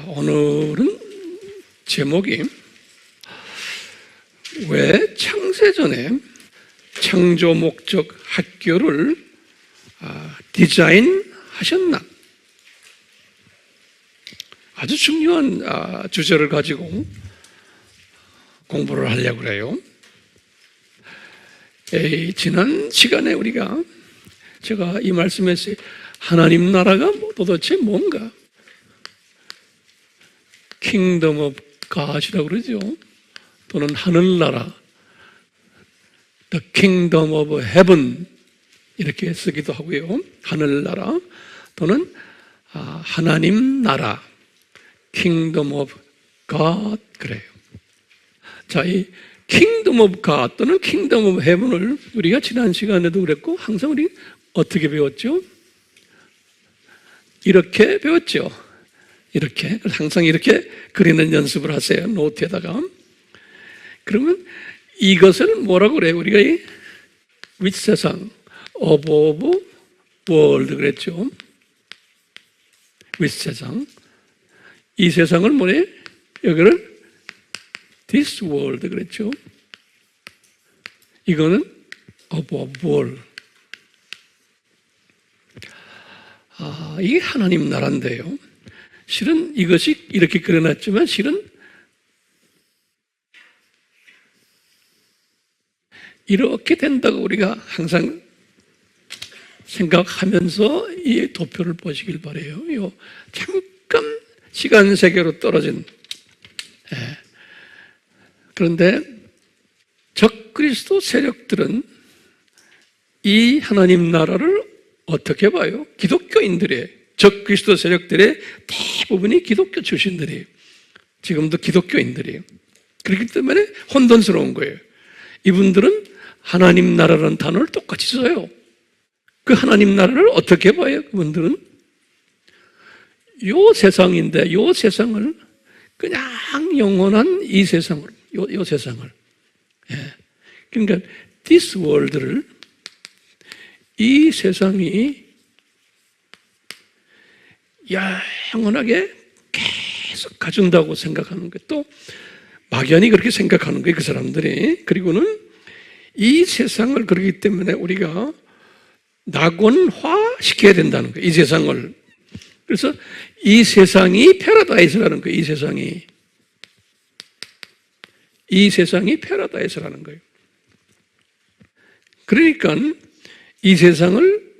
오늘은 제목이 왜 창세전에 창조 목적 학교를 디자인하셨나? 아주 중요한 주제를 가지고 공부를 하려고 그래요. 지난 시간에 제가 이 말씀에서 하나님 나라가 도대체 뭔가? 킹덤 오브 갓이라고 그러죠. 또는 하늘나라, The Kingdom of Heaven 이렇게 쓰기도 하고요. 하늘나라 또는 하나님 나라, Kingdom of God 그래요. 자, 이 Kingdom of God 또는 Kingdom of Heaven을 우리가 지난 시간에도 그랬고 항상 우리 어떻게 배웠죠? 이렇게 배웠죠. 이렇게 항상 이렇게 그리는 연습을 하세요. 노트에다가. 그러면 이것을 뭐라고 그래요? 우리가 이 윗세상 above world 그랬죠. 윗세상. 이 세상을 뭐래? 여기를 this world 그랬죠. 이거는 above world. 이게 하나님 나라인데요. 실은 이것이 이렇게 그려놨지만 실은 이렇게 된다고 우리가 항상 생각하면서 이 도표를 보시길 바라요. 잠깐 시간 세계로 떨어진. 그런데 적그리스도 세력들은 이 하나님 나라를 어떻게 봐요? 기독교인들의 적그리스도 세력들의 대부분이 기독교 출신들이에요. 지금도 기독교인들이에요. 그렇기 때문에 혼돈스러운 거예요. 이분들은 하나님 나라라는 단어를 똑같이 써요. 그 하나님 나라를 어떻게 봐요? 그분들은 요 세상인데 요 세상을 그냥 영원한 이 세상으로 요 세상을 그러니까 this world를 이 세상이 영원하게 계속 가준다고 생각하는 거예요. 또 막연히 그렇게 생각하는 거예요. 그 사람들이. 그리고는 이 세상을 그렇기 때문에 우리가 낙원화 시켜야 된다는 거예요. 이 세상을. 그래서 이 세상이 패러다이스라는 거예요. 이 세상이 패러다이스라는 거예요. 그러니까 이 세상을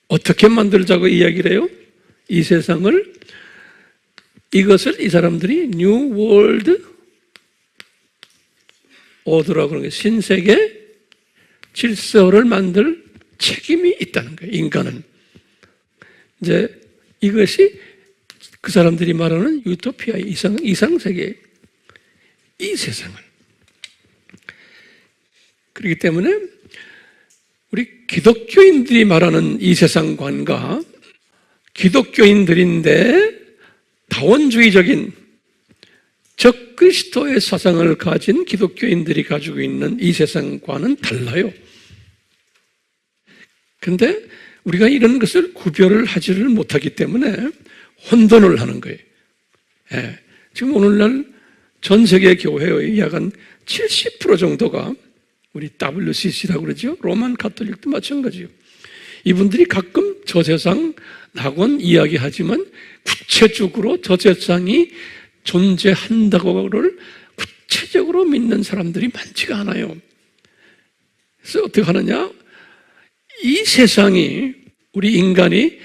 어떻게 만들자고 이야기를 해요? 이 세상을, 이것을 이 사람들이 New World Order라고 하는 거예요. 신세계 질서를 만들 책임이 있다는 거예요. 인간은. 이제 이것이 그 사람들이 말하는 유토피아의 이상세계, 이 세상을. 그렇기 때문에 우리 기독교인들이 말하는 이 세상관과 기독교인들인데 다원주의적인 적그리스도의 사상을 가진 기독교인들이 가지고 있는 이 세상과는 달라요. 그런데 우리가 이런 것을 구별을 하지를 못하기 때문에 혼돈을 하는 거예요. 지금 오늘날 전 세계 교회의 약 한 70% 정도가 우리 WCC라고 그러죠. 로만 가톨릭도 마찬가지예요. 이분들이 가끔 저 세상 낙원 이야기하지만 구체적으로 저 세상이 존재한다고를 구체적으로 믿는 사람들이 많지가 않아요. 그래서 어떻게 하느냐? 이 세상이 우리 인간이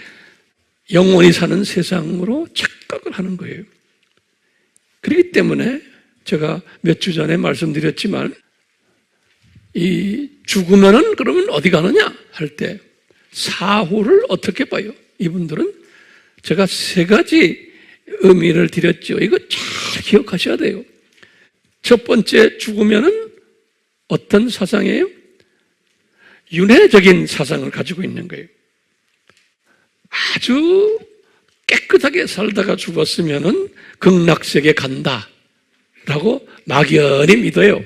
영원히 사는 세상으로 착각을 하는 거예요. 그렇기 때문에 제가 몇 주 전에 말씀드렸지만 이 죽으면은 그러면 어디 가느냐 할 때 사후를 어떻게 봐요? 이분들은 제가 3가지 의미를 드렸죠. 이거 잘 기억하셔야 돼요. 첫 번째, 죽으면은 어떤 사상이에요? 윤회적인 사상을 가지고 있는 거예요. 아주 깨끗하게 살다가 죽었으면은 극락세계 간다라고 막연히 믿어요.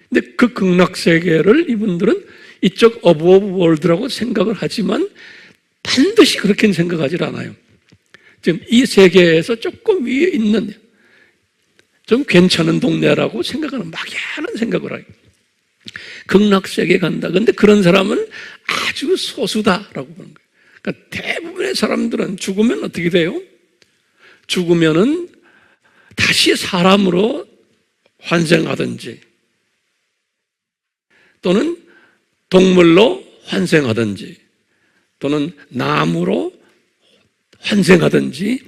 근데 그 극락세계를 이분들은 이쪽 어브워브 월드라고 생각을 하지만 반드시 그렇게는 생각하지 않아요. 지금 이 세계에서 조금 위에 있는 좀 괜찮은 동네라고 생각하는 막연한 생각을 하요. 극락세계 간다. 근데 그런 사람은 아주 소수다라고 보는 거예요. 그러니까 대부분의 사람들은 죽으면 어떻게 돼요? 죽으면은 다시 사람으로 환생하든지 또는 동물로 환생하든지 또는 나무로 환생하든지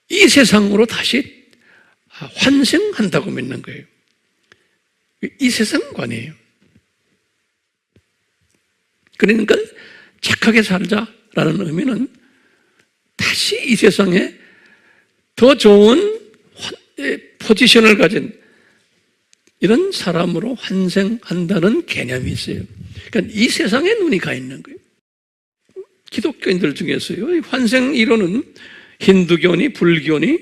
이 세상으로 다시 환생한다고 믿는 거예요. 이 세상관이에요. 그러니까 착하게 살자라는 의미는 다시 이 세상에 더 좋은 포지션을 가진 이런 사람으로 환생한다는 개념이 있어요. 그러니까 이 세상에 눈이 가 있는 거예요. 기독교인들 중에서요, 환생 이론은 힌두교니 불교니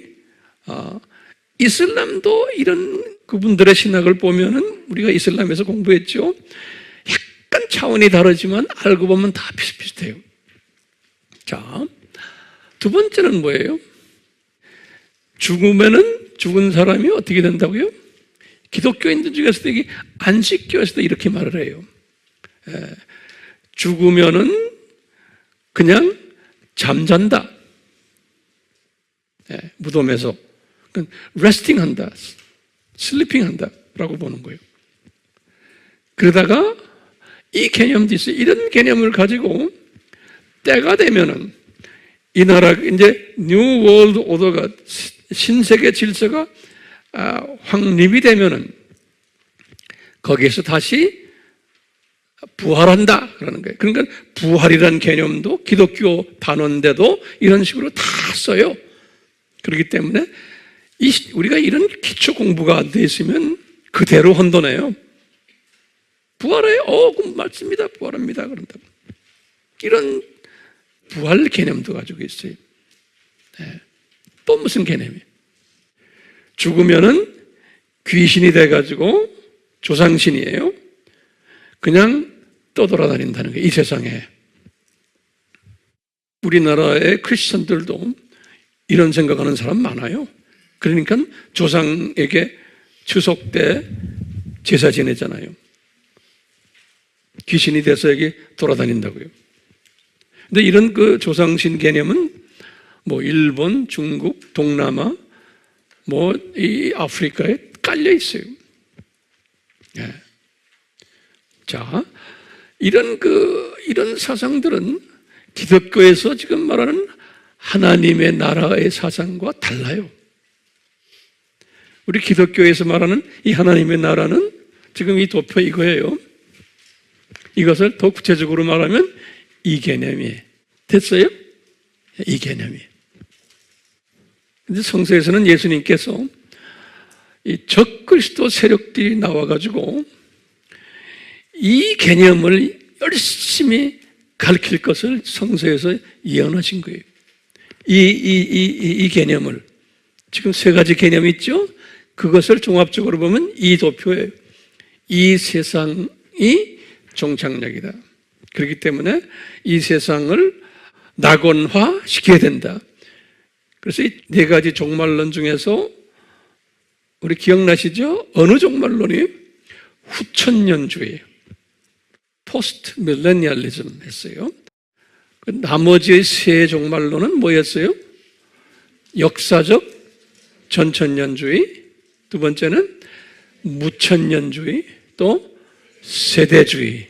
이슬람도 이런 그분들의 신학을 보면은 우리가 이슬람에서 공부했죠. 약간 차원이 다르지만 알고 보면 다 비슷비슷해요. 자, 두 번째는 뭐예요? 죽으면은 죽은 사람이 어떻게 된다고요? 기독교인들 중에서도 이게 안식교에서도 이렇게 말을 해요. 죽으면은 그냥 잠잔다. 무덤에서 레스팅 한다, 슬리핑 한다 라고 보는 거예요. 그러다가 이 개념도 있어요. 이런 개념을 가지고 때가 되면은 이 나라 이제 뉴 월드 오더가 신세계 질서가 확립이 되면은 거기에서 다시 부활한다 그러는 거예요. 그러니까 부활이라는 개념도 기독교 단어인데도 이런 식으로 다 써요. 그렇기 때문에 우리가 이런 기초 공부가 안 돼 있으면 그대로 혼돈해요. 부활해요? 그럼 맞습니다. 부활합니다. 그런다. 이런 부활 개념도 가지고 있어요. 또 무슨 개념이에요? 죽으면은 귀신이 돼가지고 조상신이에요. 그냥 떠돌아다닌다는 거예요. 이 세상에. 우리나라의 크리스천들도 이런 생각하는 사람 많아요. 그러니까 조상에게 추석 때 제사 지내잖아요. 귀신이 돼서 여기 돌아다닌다고요. 근데 이런 그 조상신 개념은 뭐 일본, 중국, 동남아, 뭐 이 아프리카에 깔려 있어요. 자, 이런 사상들은 기독교에서 지금 말하는 하나님의 나라의 사상과 달라요. 우리 기독교에서 말하는 이 하나님의 나라는 지금 이 도표 이거예요. 이것을 더 구체적으로 말하면 이 개념이에요. 됐어요? 이 개념이에요. 근데 성서에서는 예수님께서 이 적그리스도 세력들이 나와가지고 이 개념을 열심히 가르칠 것을 성서에서 예언하신 거예요. 이 개념을. 지금 세 가지 개념이 있죠? 그것을 종합적으로 보면 이 도표예요. 이 세상이 종착역이다. 그렇기 때문에 이 세상을 낙원화 시켜야 된다. 그래서 이 네 가지 종말론 중에서 우리 기억나시죠? 어느 종말론이에요? 후천년주의예요. 포스트 밀레니얼리즘 했어요. 나머지 세 종말론은 뭐였어요? 역사적 전천년주의, 두 번째는 무천년주의, 또 세대주의.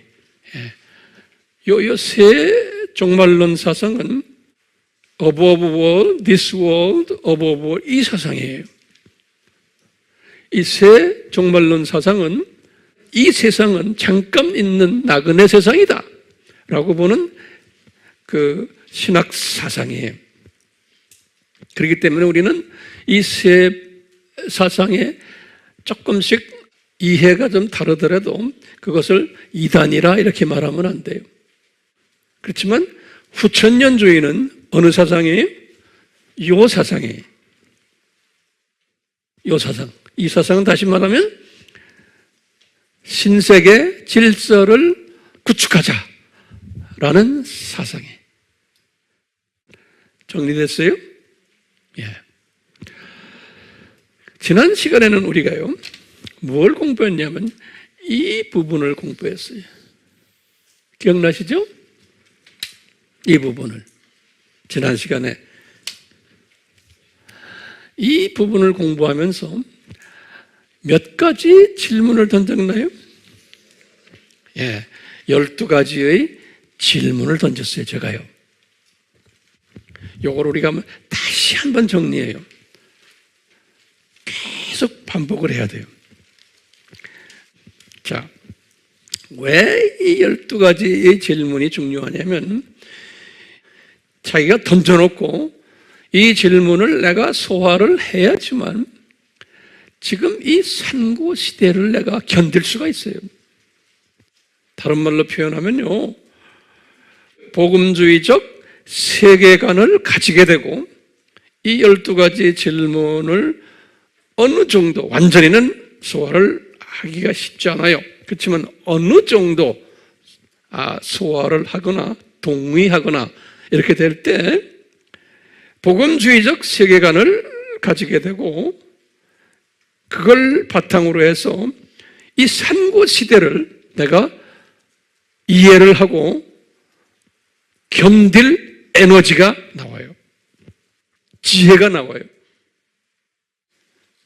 요 세 종말론 사상은 above world, this world, above world 이 사상이에요. 이 세 종말론 사상은 이 세상은 잠깐 있는 나그네 세상이다 라고 보는 그 신학 사상이에요. 그렇기 때문에 우리는 이 세 사상에 조금씩 이해가 좀 다르더라도 그것을 이단이라 이렇게 말하면 안 돼요. 그렇지만 후천년주의는 어느 사상이에요? 요 사상이에요. 요 사상. 이 사상은 다시 말하면 신세계 질서를 구축하자라는 사상이에요. 정리됐어요? 예. 지난 시간에는 우리가요, 뭘 공부했냐면 이 부분을 공부했어요. 기억나시죠? 이 부분을. 지난 시간에 이 부분을 공부하면서 몇 가지 질문을 던졌나요? 예, 12가지의 질문을 던졌어요, 제가요. 요걸 우리가 다시 한번 정리해요. 계속 반복을 해야 돼요. 자, 왜 이 12가지의 질문이 중요하냐면, 자기가 던져놓고 이 질문을 내가 소화를 해야지만 지금 이 산고 시대를 내가 견딜 수가 있어요. 다른 말로 표현하면요, 복음주의적 세계관을 가지게 되고 이 12가지 질문을 어느 정도, 완전히는 소화를 하기가 쉽지 않아요. 그렇지만 어느 정도 소화를 하거나 동의하거나 이렇게 될 때 복음주의적 세계관을 가지게 되고 그걸 바탕으로 해서 이 산고 시대를 내가 이해를 하고 견딜 에너지가 나와요. 지혜가 나와요.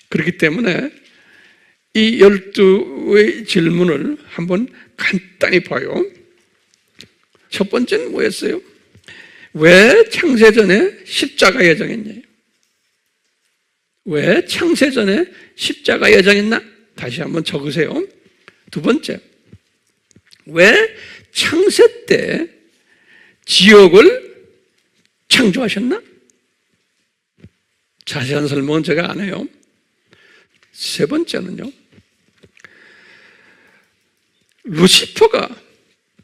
그렇기 때문에 이 12의 질문을 한번 간단히 봐요. 첫 번째는 뭐였어요? 왜 창세전에 십자가 예정했냐? 왜 창세전에 십자가 예정했나? 다시 한번 적으세요. 두 번째, 왜 창세 때 지옥을 창조하셨나? 자세한 설명은 제가 안 해요. 세 번째는요, 루시퍼가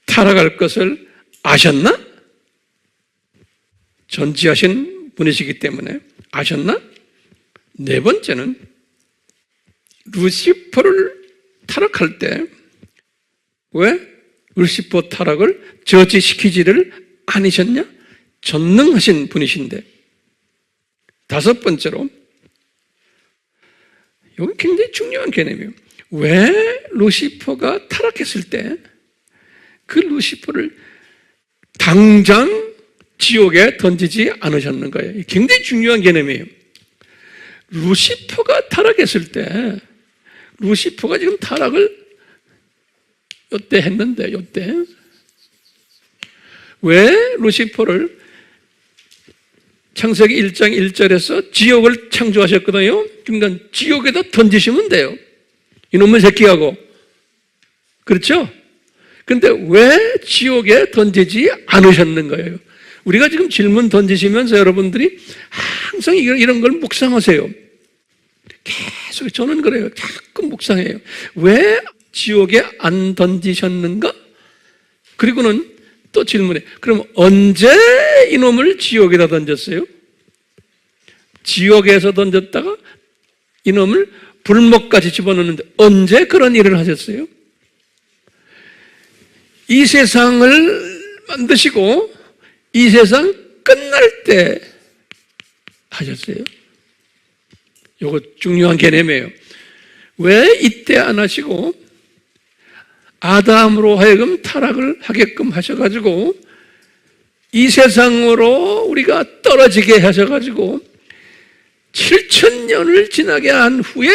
타락할 것을 아셨나? 전지하신 분이시기 때문에 아셨나? 네 번째는 루시퍼를 타락할 때 왜 루시퍼 타락을 저지시키지를 않으셨냐? 전능하신 분이신데. 다섯 번째로, 이건 굉장히 중요한 개념이에요. 왜 루시퍼가 타락했을 때 그 루시퍼를 당장 지옥에 던지지 않으셨는가요? 굉장히 중요한 개념이에요. 루시퍼가 타락했을 때, 루시퍼가 지금 타락을 요때 했는데, 요때 왜 루시퍼를 창세기 1장 1절에서 지옥을 창조하셨거든요. 그러니까 지옥에다 던지시면 돼요. 이놈의 새끼하고. 그렇죠? 근데 왜 지옥에 던지지 않으셨는 거예요? 우리가 지금 질문 던지시면서 여러분들이 항상 이런 걸 묵상하세요. 계속 저는 그래요. 자꾸 묵상해요. 왜 지옥에 안 던지셨는가? 그리고는 또 질문해. 그럼 언제 이놈을 지옥에다 던졌어요? 지옥에서 던졌다가 이놈을 불목까지 집어넣는데 언제 그런 일을 하셨어요? 이 세상을 만드시고 이 세상 끝날 때 하셨어요. 이거 중요한 개념이에요. 왜 이때 안 하시고 아담으로 하여금 타락을 하게끔 하셔가지고 이 세상으로 우리가 떨어지게 하셔가지고 7,000년을 지나게 한 후에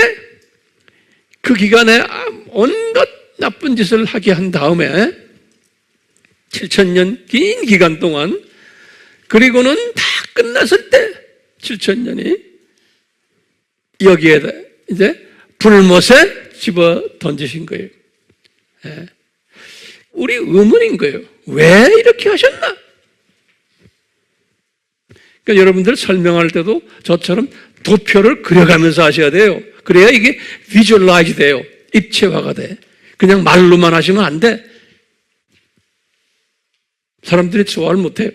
그 기간에 온갖 나쁜 짓을 하게 한 다음에 7,000년 긴 기간 동안, 그리고는 다 끝났을 때 7,000년이 여기에 이제 불못에 집어 던지신 거예요. 예. 우리 의문인 거예요. 왜 이렇게 하셨나? 그러니까 여러분들 설명할 때도 저처럼 도표를 그려가면서 하셔야 돼요. 그래야 이게 비주얼라이즈 돼요. 입체화가 돼. 그냥 말로만 하시면 안 돼. 사람들이 소화를 못 해요.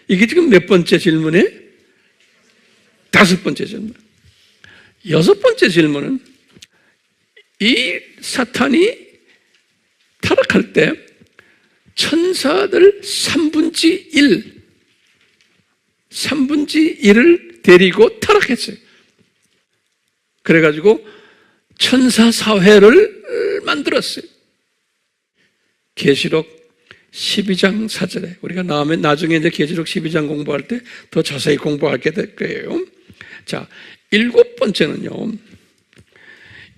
이게 지금 몇 번째 질문이에요? 5번째 질문. 6번째 질문은 이 사탄이 타락할 때 천사들 3분의 1, 3분의 1을 데리고 타락했어요. 그래가지고 천사 사회를 만들었어요. 계시록 12장 4절에 우리가 나중에 이제 계시록 12장 공부할 때 더 자세히 공부하게 될 거예요. 자, 7번째는요.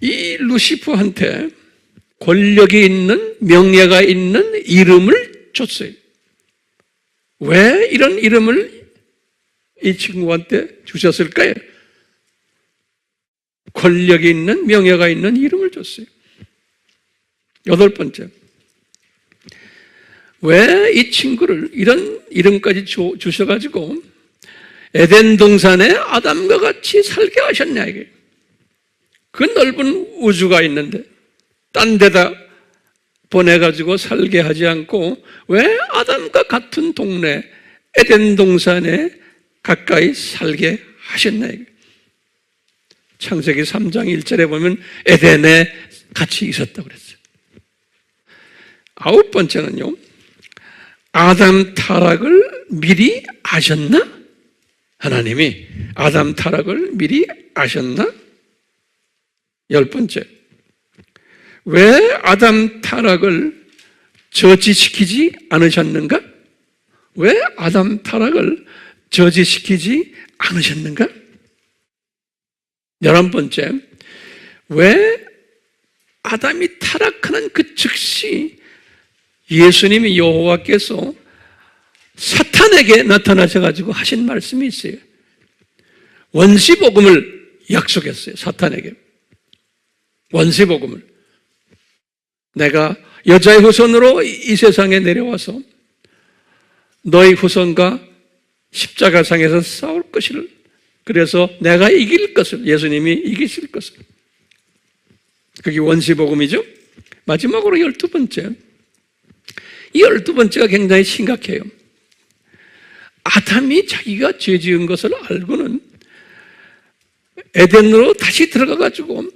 이 루시퍼한테 권력이 있는, 명예가 있는 이름을 줬어요. 왜 이런 이름을 이 친구한테 주셨을까요? 권력이 있는, 명예가 있는 이름을 줬어요. 8번째. 왜 이 친구를 이런 이름까지 주셔가지고 에덴 동산에 아담과 같이 살게 하셨냐, 이게. 그 넓은 우주가 있는데 딴 데다 보내가지고 살게 하지 않고 왜 아담과 같은 동네 에덴 동산에 가까이 살게 하셨나, 이게. 창세기 3장 1절에 보면 에덴에 같이 있었다고 그랬어요. 9번째는요. 아담 타락을 미리 아셨나? 하나님이 아담 타락을 미리 아셨나? 10번째. 왜 아담 타락을 저지시키지 않으셨는가? 왜 아담 타락을 저지시키지 않으셨는가? 11번째. 왜 아담이 타락하는 그 즉시 예수님이 여호와께서 사탄에게 나타나셔가지고 하신 말씀이 있어요. 원시복음을 약속했어요. 사탄에게. 원시복음을. 내가 여자의 후손으로 이 세상에 내려와서 너희 후손과 십자가상에서 싸울 것을, 그래서 내가 이길 것을, 예수님이 이기실 것을. 그게 원시복음이죠. 마지막으로 12번째. 이 12번째가 굉장히 심각해요. 아담이 자기가 죄 지은 것을 알고는 에덴으로 다시 들어가가지고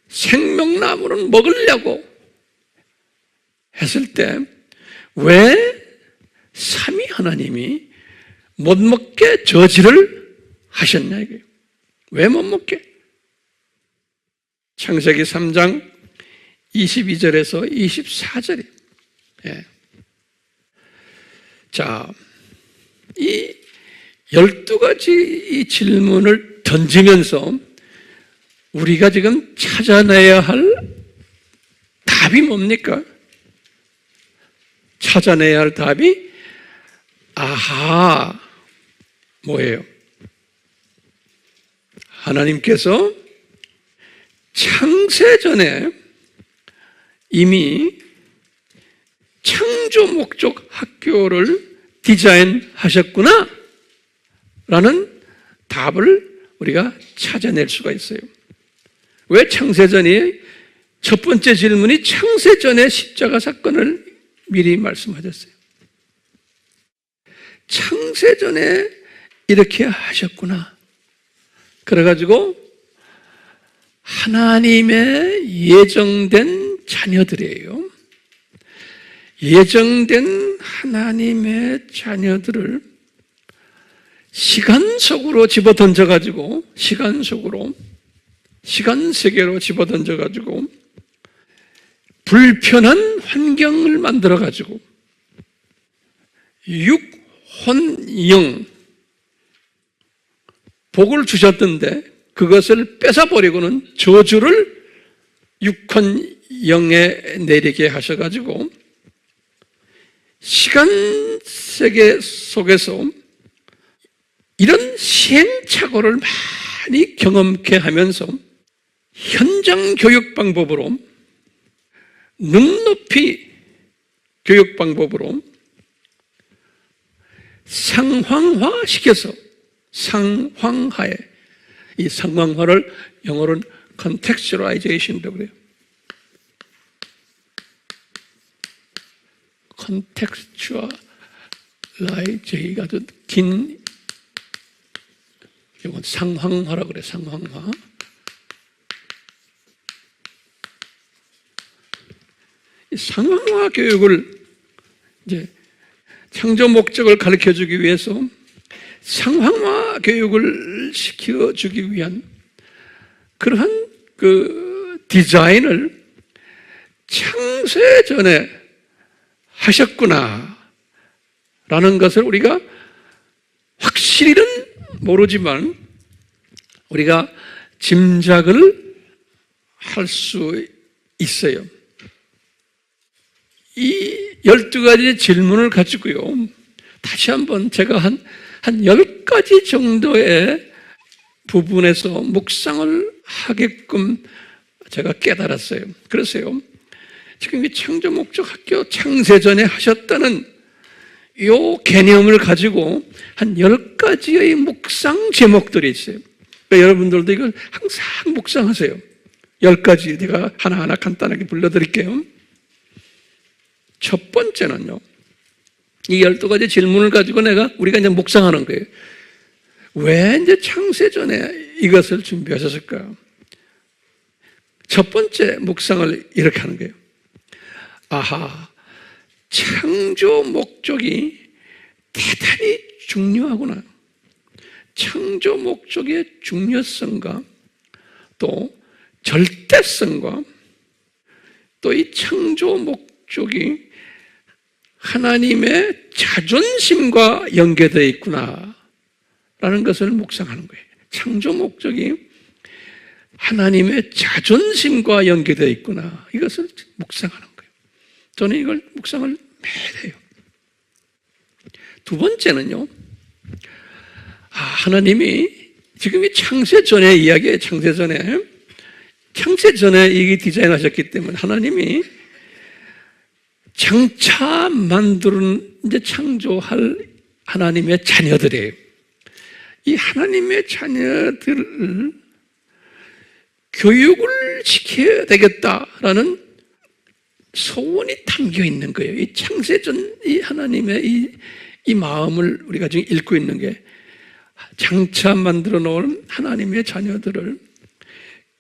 생명나무는 먹으려고 했을 때 왜 삼위 하나님이 못 먹게 저지를 하셨냐, 이게. 왜 못 먹게? 창세기 3장 22절에서 24절이에요. 예. 자, 이 12가지 이 질문을 던지면서 우리가 지금 찾아내야 할 답이 뭡니까? 찾아내야 할 답이 뭐예요? 하나님께서 창세전에 이미 창조 목적 학교를 디자인하셨구나 라는 답을 우리가 찾아낼 수가 있어요. 왜 창세전이 첫 번째 질문이 창세전의 십자가 사건을 미리 말씀하셨어요. 창세전에 이렇게 하셨구나. 그래가지고 하나님의 예정된 자녀들이에요. 예정된 하나님의 자녀들을 시간 속으로 집어 던져가지고, 시간 속으로, 시간 세계로 집어 던져가지고 불편한 환경을 만들어가지고 육혼영 복을 주셨던데 그것을 뺏어버리고는 저주를 육혼영에 내리게 하셔가지고 시간 세계 속에서 이런 시행착오를 많이 경험케 하면서 현장 교육 방법으로, 눈높이 교육 방법으로 상황화 시켜서, 상황화에, 이 상황화를 영어로는 contextualization이라고 그래요. contextualization이 아주 긴 이건 상황화라고 그래. 상황화. 이 상황화 교육을 이제 창조 목적을 가르쳐 주기 위해서 상황화 교육을 시켜주기 위한 그러한 그 디자인을 창세 전에 하셨구나 라는 것을 우리가 확실히는 모르지만 우리가 짐작을 할 수 있어요. 이 12가지 질문을 가지고요, 다시 한번 제가 한 10가지 정도의 부분에서 묵상을 하게끔 제가 깨달았어요. 그래서요, 지금 이 창조 목적 학교 창세전에 하셨다는 이 개념을 가지고 한 10가지의 묵상 제목들이 있어요. 그러니까 여러분들도 이걸 항상 묵상하세요. 10가지 내가 하나하나 간단하게 불러드릴게요. 첫 번째는요, 이 12가지 질문을 가지고 우리가 이제 묵상하는 거예요. 왜 이제 창세전에 이것을 준비하셨을까요? 첫 번째 묵상을 이렇게 하는 거예요. 아하, 창조 목적이 대단히 중요하구나. 창조 목적의 중요성과 또 절대성과 또 이 창조 목적이 하나님의 자존심과 연계되어 있구나 라는 것을 묵상하는 거예요. 창조 목적이 하나님의 자존심과 연계되어 있구나, 이것을 묵상하는 거예요. 저는 이걸 묵상을 매일 해요. 두 번째는요, 하나님이 지금 이 창세전의 이야기예요. 창세전에 이게 디자인하셨기 때문에 하나님이 장차 만드는 이제 창조할 하나님의 자녀들이에요. 이 하나님의 자녀들을 교육을 시켜야 되겠다라는 소원이 담겨 있는 거예요. 이 창세전 이 하나님의 이 마음을 우리가 지금 읽고 있는 게, 장차 만들어 놓은 하나님의 자녀들을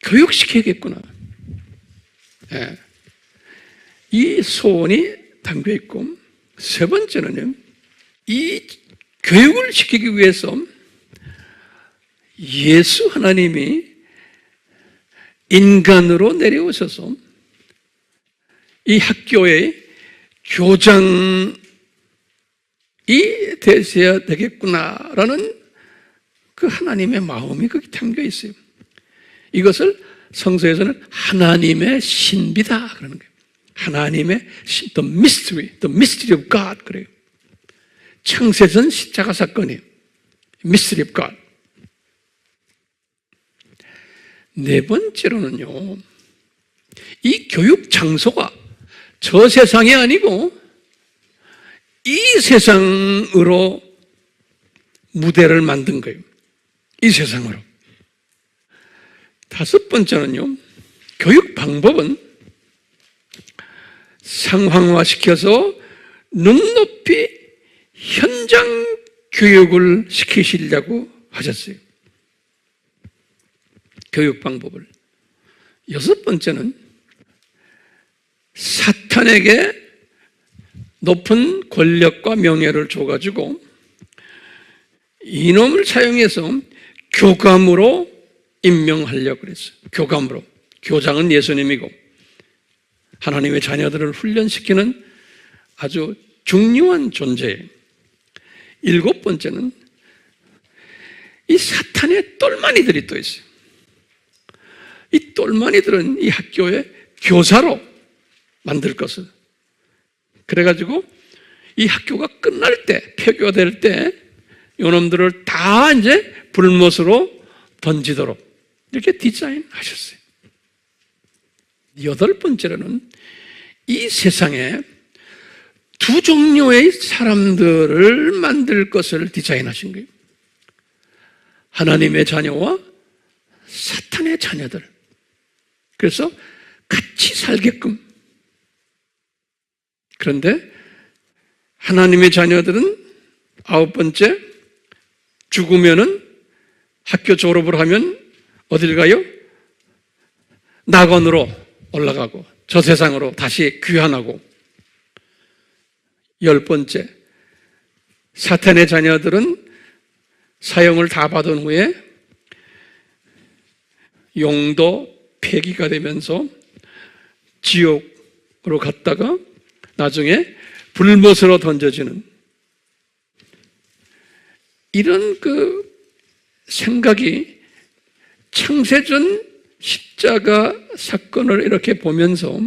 교육시켜야겠구나. 네. 이 소원이 담겨 있고, 세 번째는요, 이 교육을 시키기 위해서 예수 하나님이 인간으로 내려오셔서 이 학교의 교장이 되셔야 되겠구나라는 그 하나님의 마음이 거기 담겨 있어요. 이것을 성서에서는 하나님의 신비다 그러는 거예요. 하나님의 the mystery of God 그래요. 창세전 십자가 사건이에요. mystery of God. 네 번째로는요, 이 교육 장소가 저 세상이 아니고 이 세상으로 무대를 만든 거예요. 이 세상으로. 다섯 번째는요, 교육 방법은 상황화시켜서 눈높이 현장 교육을 시키시려고 하셨어요. 교육 방법을. 여섯 번째는 사탄에게 높은 권력과 명예를 줘가지고 이놈을 사용해서 교감으로 임명하려고 그랬어요. 교감으로. 교장은 예수님이고 하나님의 자녀들을 훈련시키는 아주 중요한 존재예요. 일곱 번째는 이 사탄의 똘마니들이 또 있어요. 이 똘마니들은 이 학교의 교사로 만들 것을. 그래가지고 이 학교가 끝날 때, 폐교될 때 이놈들을 다 이제 불못으로 던지도록 이렇게 디자인하셨어요. 여덟 번째로는 이 세상에 두 종류의 사람들을 만들 것을 디자인하신 거예요. 하나님의 자녀와 사탄의 자녀들. 그래서 같이 살게끔. 그런데 하나님의 자녀들은 아홉 번째, 죽으면은 학교 졸업을 하면 어딜 가요? 낙원으로 올라가고 저 세상으로 다시 귀환하고. 열 번째, 사탄의 자녀들은 사형을 다 받은 후에 용도 폐기가 되면서 지옥으로 갔다가 나중에 불못으로 던져지는 이런 그 생각이 창세전 십자가 사건을 이렇게 보면서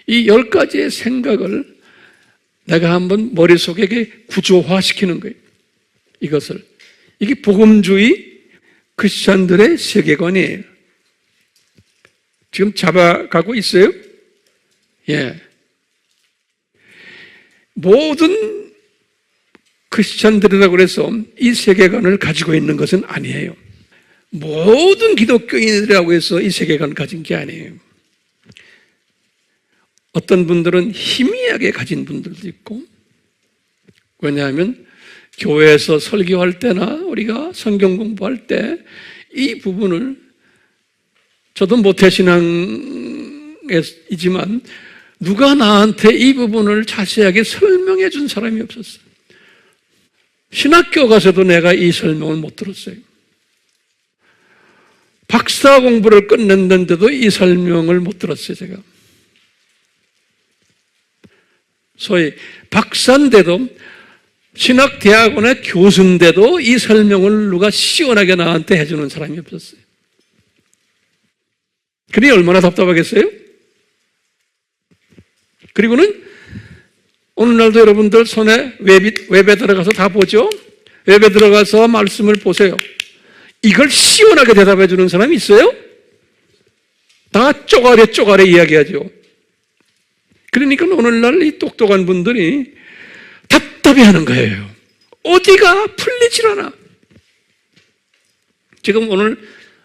이 10가지의 생각을 내가 한번 머릿속에 구조화시키는 거예요. 이것을. 이게 복음주의 크리스찬들의 세계관이에요. 지금 잡아가고 있어요? 예. 모든 크리스찬들이라고 그래서 이 세계관을 가지고 있는 것은 아니에요. 모든 기독교인이라고 해서 이 세계관을 가진 게 아니에요. 어떤 분들은 희미하게 가진 분들도 있고, 왜냐하면 교회에서 설교할 때나 우리가 성경 공부할 때 이 부분을, 저도 모태신앙이지만 누가 나한테 이 부분을 자세하게 설명해 준 사람이 없었어요. 신학교 가서도 내가 이 설명을 못 들었어요. 박사 공부를 끝냈는데도 이 설명을 못 들었어요, 제가. 소위 박사인데도, 신학대학원의 교수인데도 이 설명을 누가 시원하게 나한테 해주는 사람이 없었어요. 그러니 얼마나 답답하겠어요? 그리고는 오늘날도 여러분들 손에 웹에 들어가서 다 보죠? 웹에 들어가서 말씀을 보세요. 이걸 시원하게 대답해 주는 사람이 있어요? 다 쪼가려 이야기하죠. 그러니까 오늘날 이 똑똑한 분들이 답답해하는 거예요. 어디가 풀리질 않아. 지금 오늘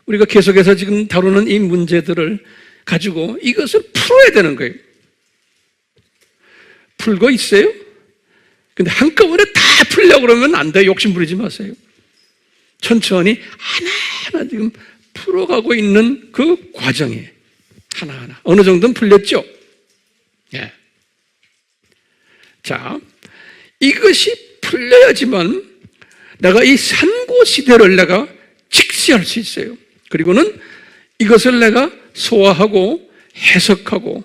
우리가 계속해서 지금 다루는 이 문제들을 가지고 이것을 풀어야 되는 거예요. 풀고 있어요? 근데 한꺼번에 다 풀려고 그러면 안 돼요. 욕심 부리지 마세요. 천천히 하나하나 지금 풀어가고 있는 그 과정이에요. 하나하나. 어느 정도는 풀렸죠? 예. 자, 이것이 풀려야지만 내가 이 산고시대를 내가 직시할 수 있어요. 그리고는 이것을 내가 소화하고 해석하고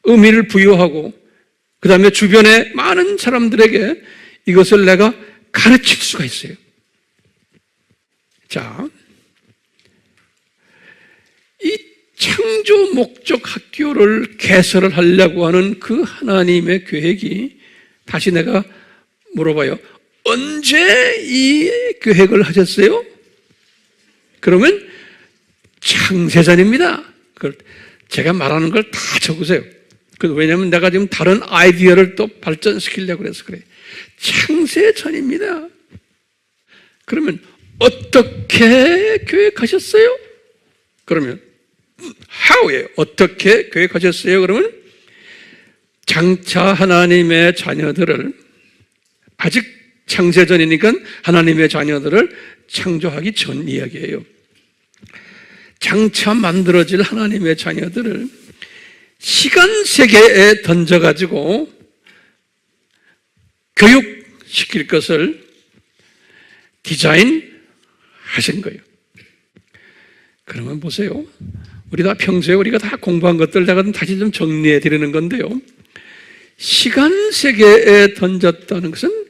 의미를 부여하고 그 다음에 주변의 많은 사람들에게 이것을 내가 가르칠 수가 있어요. 자, 이 창조 목적 학교를 개설을 하려고 하는 그 하나님의 계획이, 다시 내가 물어봐요. 언제 이 계획을 하셨어요? 그러면 창세전입니다. 그걸 제가 말하는 걸 다 적으세요. 왜냐하면 내가 지금 다른 아이디어를 또 발전시키려고 그래서 그래요. 창세전입니다. 그러면 어떻게 계획하셨어요? 그러면 how예요. 어떻게 계획하셨어요? 그러면 장차 하나님의 자녀들을, 아직 창세전이니까 하나님의 자녀들을 창조하기 전 이야기예요. 장차 만들어질 하나님의 자녀들을 시간 세계에 던져가지고 교육시킬 것을 디자인하신 거예요. 그러면 보세요. 우리 다 평소에 우리가 다 공부한 것들 내가 다시 좀 정리해 드리는 건데요. 시간 세계에 던졌다는 것은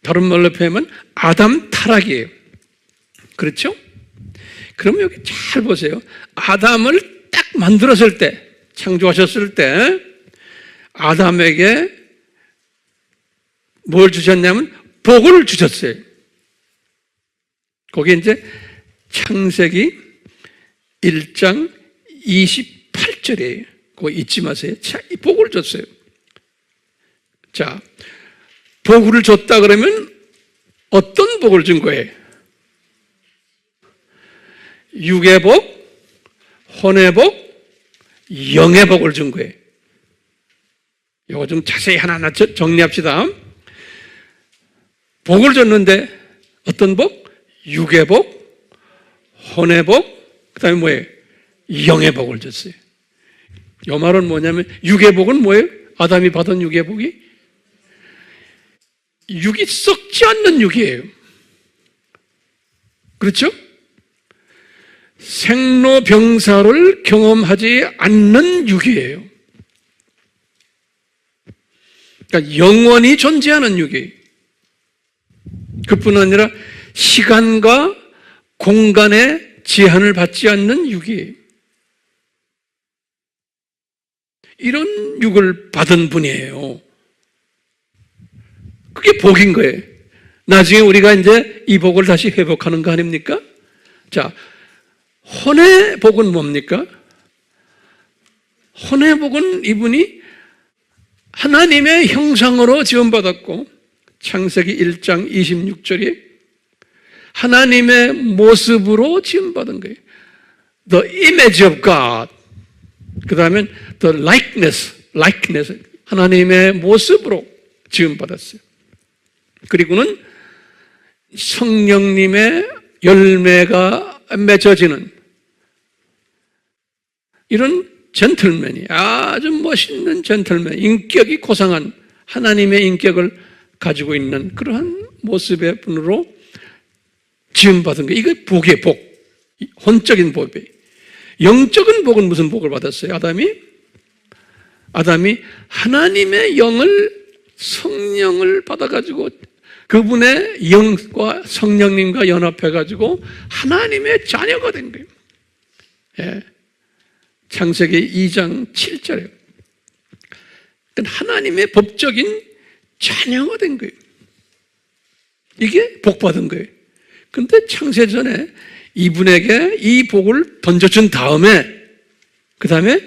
다른 말로 표현하면 아담 타락이에요. 그렇죠? 그럼 여기 잘 보세요. 아담을 딱 만들었을 때, 창조하셨을 때 아담에게 뭘 주셨냐면 복을 주셨어요. 거기에 이제 창세기 1장 28절이에요. 그거 잊지 마세요. 복을 줬어요. 자, 복을 줬다 그러면 어떤 복을 준 거예요? 육의 복, 혼의 복, 영의 복을 준 거예요. 이거 좀 자세히 하나하나 정리합시다. 복을 줬는데 어떤 복? 육의 복, 혼의 복, 그 다음에 뭐예요? 영의 복을 줬어요. 이 말은 뭐냐면 육의 복은 뭐예요? 아담이 받은 육의 복이? 육이 썩지 않는 육이에요. 그렇죠? 생로병사를 경험하지 않는 육이에요. 그러니까 영원히 존재하는 육이에요. 그뿐 아니라 시간과 공간의 제한을 받지 않는 육이에요. 이런 육을 받은 분이에요. 그게 복인 거예요. 나중에 우리가 이제 이 복을 다시 회복하는 거 아닙니까? 자, 혼의 복은 뭡니까? 혼의 복은 이분이 하나님의 형상으로 지음받았고, 창세기 1장 26절에 하나님의 모습으로 지음받은 거예요. The image of God. 그 다음에 the likeness, 하나님의 모습으로 지음받았어요. 그리고는 성령님의 열매가 맺어지는 이런 젠틀맨이, 아주 멋있는 젠틀맨, 인격이 고상한 하나님의 인격을 가지고 있는 그러한 모습의 분으로 지음받은 거예요. 이게 복의 복, 혼적인 복이에요. 영적인 복은 무슨 복을 받았어요? 아담이 하나님의 영을, 성령을 받아가지고 그분의 영과 성령님과 연합해가지고 하나님의 자녀가 된 거예요. 예. 창세기 2장 7절에 하나님의 법적인 자녀가 된 거예요. 이게 복 받은 거예요. 근데 창세전에 이분에게 이 복을 던져준 다음에 그 다음에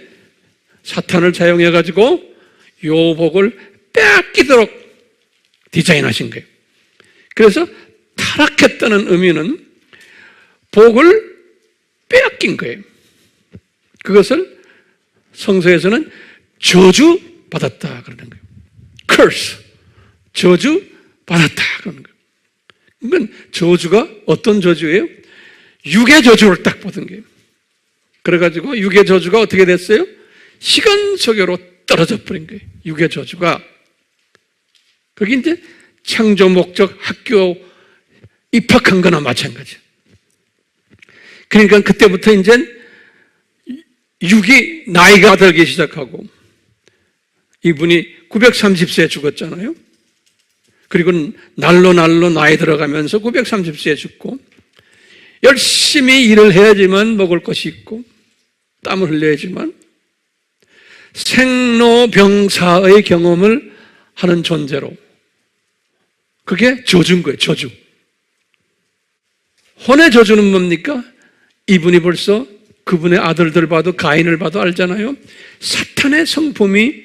사탄을 사용해가지고 요 복을 빼앗기도록 디자인하신 거예요. 그래서 타락했다는 의미는 복을 빼앗긴 거예요. 그것을 성서에서는 저주 받았다 그러는 거예요. curse, 저주 받았다 그러는 거예요. 그러니까 저주가 어떤 저주예요? 육의 저주를 딱 받은 거예요. 그래가지고 육의 저주가 어떻게 됐어요? 시간 속으로 떨어져 버린 거예요. 육의 저주가. 그게 이제 창조 목적 학교 입학한 거나 마찬가지예요. 그러니까 그때부터 이제 육이 나이가 들기 시작하고, 이분이 930세에 죽었잖아요. 그리고 날로 나이 들어가면서 930세에 죽고, 열심히 일을 해야지만 먹을 것이 있고 땀을 흘려야지만 생로병사의 경험을 하는 존재로, 그게 저주인 거예요. 저주. 혼의 저주는 뭡니까? 이분이 벌써 그분의 아들들 봐도, 가인을 봐도 알잖아요. 사탄의 성품이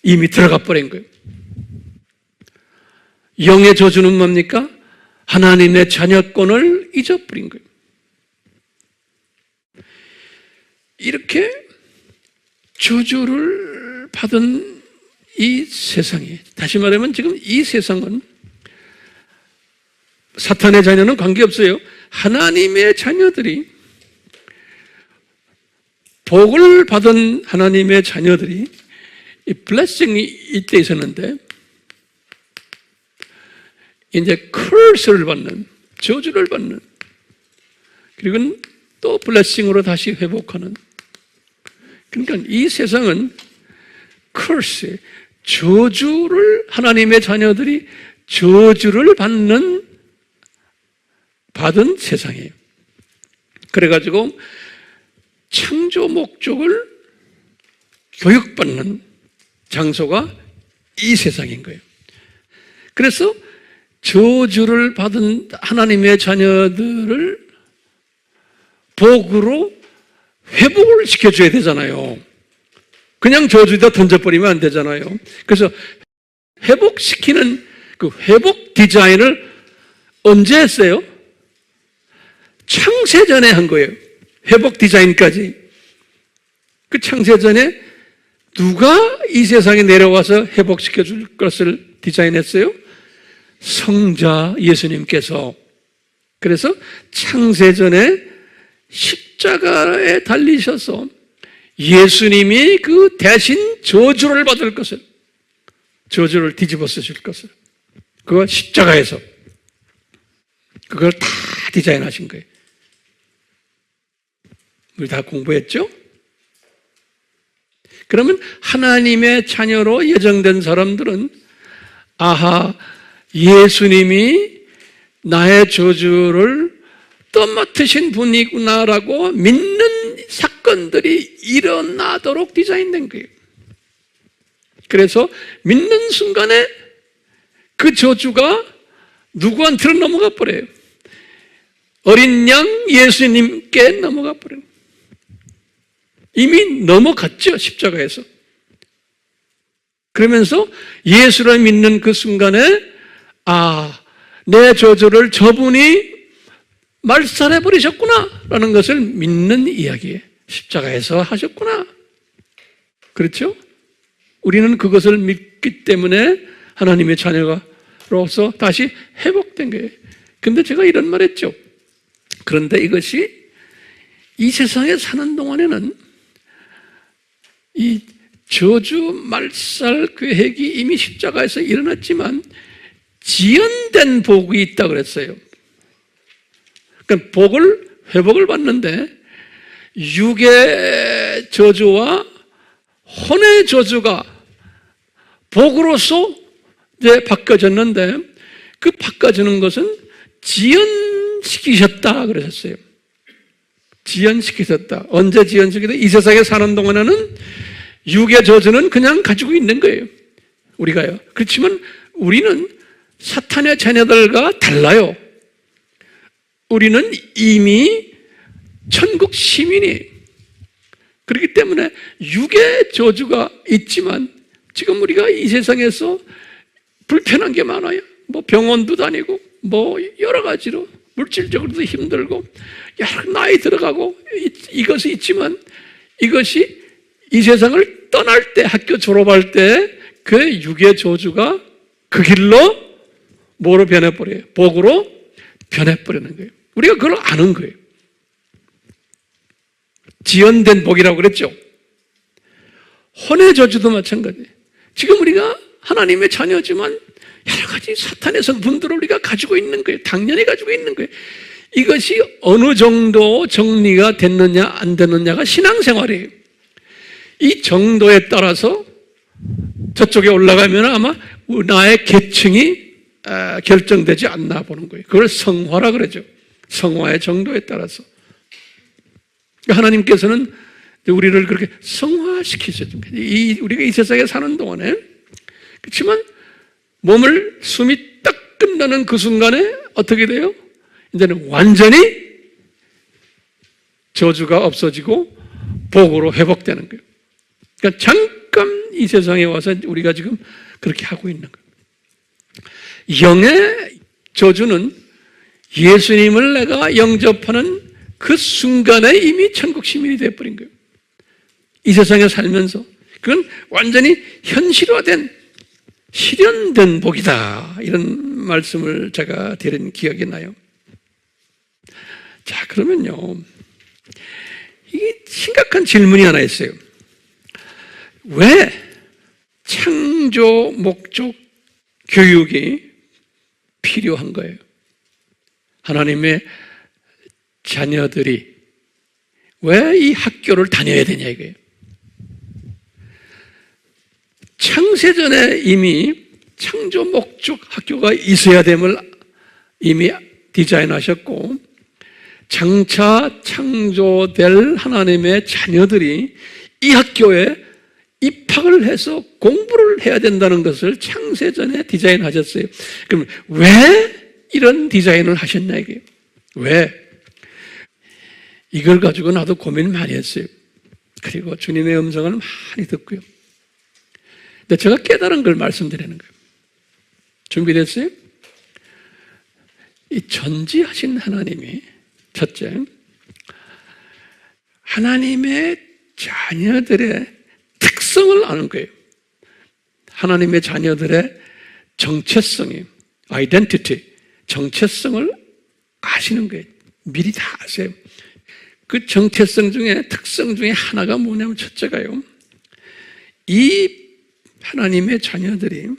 이미 들어가 버린 거예요. 영의 저주는 뭡니까? 하나님의 자녀권을 잊어버린 거예요. 이렇게 저주를 받은 이 세상이, 다시 말하면 지금 이 세상은 사탄의 자녀는 관계없어요. 하나님의 자녀들이, 복을 받은 하나님의 자녀들이 이 블레싱이 이때 있었는데 이제 curse를 받는, 저주를 받는, 그리고 또 블레싱으로 다시 회복하는. 그러니까 이 세상은 curse, 저주를, 하나님의 자녀들이 저주를 받은 세상이에요. 그래가지고 창조 목적을 교육받는 장소가 이 세상인 거예요. 그래서 저주를 받은 하나님의 자녀들을 복으로 회복을 시켜줘야 되잖아요. 그냥 저주에다 던져버리면 안 되잖아요. 그래서 회복시키는 그 회복 디자인을 언제 했어요? 창세전에 한 거예요. 회복 디자인까지. 그 창세전에 누가 이 세상에 내려와서 회복시켜 줄 것을 디자인했어요? 성자 예수님께서. 그래서 창세전에 십자가에 달리셔서 예수님이 그 대신 저주를 받을 것을, 저주를 뒤집어 쓰실 것을, 그거 십자가에서 그걸 다 디자인하신 거예요. 우리 다 공부했죠? 그러면 하나님의 자녀로 예정된 사람들은 아하, 예수님이 나의 저주를 떠맡으신 분이구나라고 믿는 사건들이 일어나도록 디자인된 거예요. 그래서 믿는 순간에 그 저주가 누구한테로 넘어가 버려요. 어린 양 예수님께 넘어가 버려요. 이미 넘어갔죠, 십자가에서. 그러면서 예수를 믿는 그 순간에 아, 내 저주를 저분이 말살해버리셨구나 라는 것을 믿는 이야기예요. 십자가에서 하셨구나. 그렇죠? 우리는 그것을 믿기 때문에 하나님의 자녀로서 다시 회복된 거예요. 근데 제가 이런 말 했죠. 그런데 이것이 이 세상에 사는 동안에는 이 저주 말살 계획이 이미 십자가에서 일어났지만 지연된 복이 있다고 그랬어요. 그러니까 회복을 받는데 육의 저주와 혼의 저주가 복으로서 이제 바꿔졌는데 그 바꿔지는 것은 지연시키셨다 그러셨어요. 지연시키셨다. 언제 지연시키다? 이 세상에 사는 동안에는 육의 저주는 그냥 가지고 있는 거예요. 우리가요. 그렇지만 우리는 사탄의 자녀들과 달라요. 우리는 이미 천국 시민이 그렇기 때문에 육의 저주가 있지만 지금 우리가 이 세상에서 불편한 게 많아요. 뭐 병원도 다니고 뭐 여러 가지로 물질적으로도 힘들고 여러 나이 들어가고 이것이 있지만 이것이 이 세상을 떠날 때 학교 졸업할 때 그 육의 저주가 그 길로 뭐로 변해버려요? 복으로 변해버리는 거예요. 우리가 그걸 아는 거예요. 지연된 복이라고 그랬죠. 혼의 저주도 마찬가지예요. 지금 우리가 하나님의 자녀지만 여러 가지 사탄의 성분들을 우리가 가지고 있는 거예요. 당연히 가지고 있는 거예요. 이것이 어느 정도 정리가 됐느냐 안 됐느냐가 신앙생활이에요. 이 정도에 따라서 저쪽에 올라가면 아마 나의 계층이 결정되지 않나 보는 거예요. 그걸 성화라 그러죠. 성화의 정도에 따라서. 하나님께서는 우리를 그렇게 성화시키셨죠. 우리가 이 세상에 사는 동안에 그렇지만 몸을 숨이 딱 끝나는 그 순간에 어떻게 돼요? 이제는 완전히 저주가 없어지고 복으로 회복되는 거예요. 그러니까 잠깐 이 세상에 와서 우리가 지금 그렇게 하고 있는 거예요. 영의 저주는 예수님을 내가 영접하는 그 순간에 이미 천국 시민이 되어버린 거예요. 이 세상에 살면서 그건 완전히 현실화된 실현된 복이다 이런 말씀을 제가 드린 기억이 나요. 자, 그러면요 이게 심각한 질문이 하나 있어요. 왜 창조 목적 교육이 필요한 거예요? 하나님의 자녀들이 왜 이 학교를 다녀야 되냐 이거예요. 창세전에 이미 창조 목적 학교가 있어야 됨을 이미 디자인하셨고 장차 창조될 하나님의 자녀들이 이 학교에 입학을 해서 공부를 해야 된다는 것을 창세전에 디자인하셨어요. 그럼 왜 이런 디자인을 하셨나 이게? 왜? 이걸 가지고 나도 고민 많이 했어요. 그리고 주님의 음성을 많이 듣고요. 근데 제가 깨달은 걸 말씀드리는 거예요. 준비됐어요? 이 전지하신 하나님이 첫째, 하나님의 자녀들의 특성을 아는 거예요. 하나님의 자녀들의 정체성이, 아이덴티티, 정체성을 아시는 거예요. 미리 다 아세요. 그 정체성 중에, 특성 중에 하나가 뭐냐면 첫째가요. 이 하나님의 자녀들이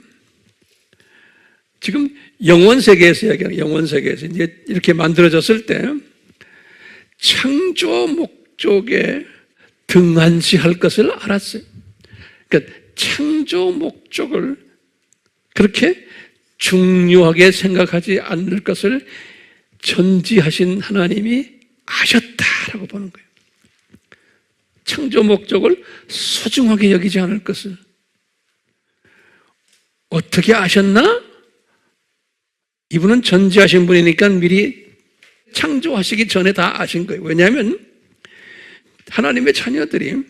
지금 영원 세계에서 이야기하는 영원 세계에서 이제 이렇게 만들어졌을 때 창조 목적에 등한시할 것을 알았어요. 그러니까 창조 목적을 그렇게 중요하게 생각하지 않을 것을 전지하신 하나님이 아셨다라고 보는 거예요. 창조 목적을 소중하게 여기지 않을 것을 어떻게 아셨나? 이분은 전지하신 분이니까 미리 창조하시기 전에 다 아신 거예요. 왜냐하면 하나님의 자녀들이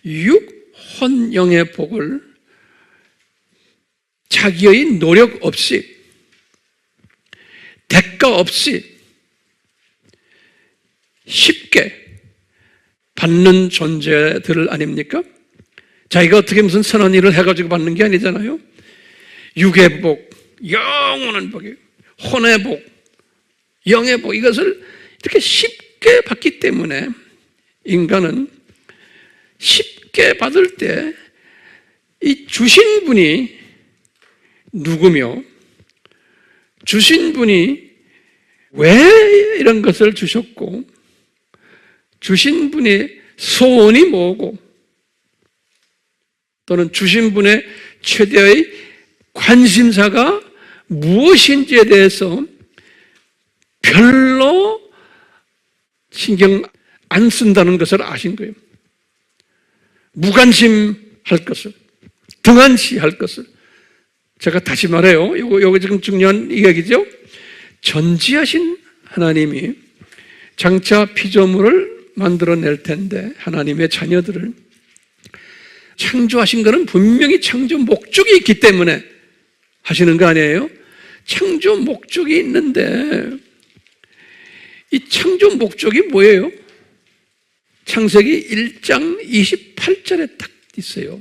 육혼영의 복을 자기의 노력 없이 대가 없이 쉽게 받는 존재들 아닙니까? 자기가 어떻게 무슨 선한 일을 해가지고 받는 게 아니잖아요. 육의 복, 영원한 복이에요. 혼의 복, 영의 복, 이것을 이렇게 쉽게 받기 때문에 인간은 쉽게 받을 때 이 주신 분이 누구며 주신 분이 왜 이런 것을 주셨고 주신 분의 소원이 뭐고 또는 주신 분의 최대의 관심사가 무엇인지에 대해서 별로 신경 안 쓴다는 것을 아신 거예요. 무관심할 것을, 등한시할 것을. 제가 다시 말해요. 요거 지금 중요한 이야기죠. 전지하신 하나님이 장차 피조물을 만들어낼 텐데 하나님의 자녀들을 창조하신 것은 분명히 창조 목적이 있기 때문에 하시는 거 아니에요? 창조 목적이 있는데 이 창조 목적이 뭐예요? 창세기 1장 28절에 딱 있어요.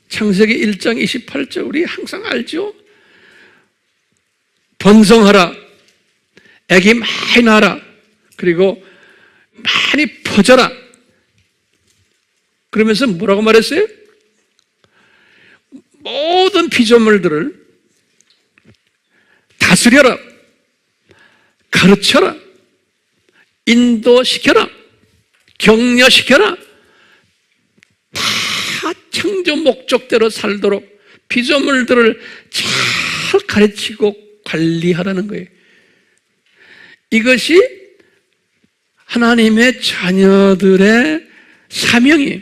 창세기 1장 28절 우리 항상 알죠? 번성하라, 애기 많이 낳아라, 그리고 많이 퍼져라. 그러면서 뭐라고 말했어요? 모든 피조물들을 다스려라, 가르쳐라, 인도시켜라, 격려시켜라. 다 창조 목적대로 살도록 피조물들을 잘 가르치고 관리하라는 거예요. 이것이 하나님의 자녀들의 사명이에요.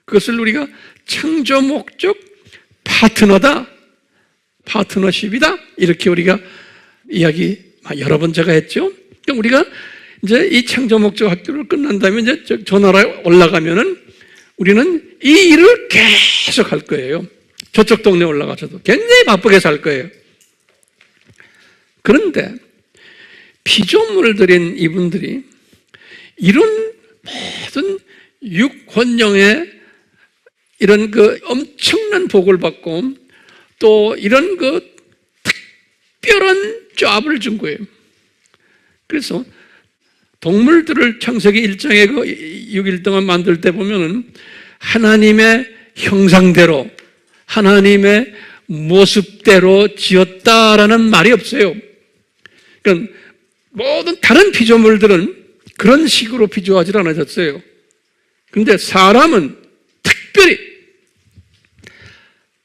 그것을 우리가 창조 목적 파트너다, 파트너십이다, 이렇게 우리가 이야기 여러 번 제가 했죠. 그러니까 우리가 이제 이 창조 목적 학교를 끝난 다음에 이제 저 나라에 올라가면은 우리는 이 일을 계속 할 거예요. 저쪽 동네 올라가서도 굉장히 바쁘게 살 거예요. 그런데 피조물들인 이분들이 이런 모든 육혼영의 이런 그 엄청난 복을 받고 또 이런 그 특별한 조합을 준 거예요. 그래서 동물들을 창세기 1장에 그 6일 동안 만들 때 보면은 하나님의 형상대로 하나님의 모습대로 지었다라는 말이 없어요. 그러니까 모든 다른 피조물들은 그런 식으로 피조하지 않아졌어요. 그런데 사람은 특별히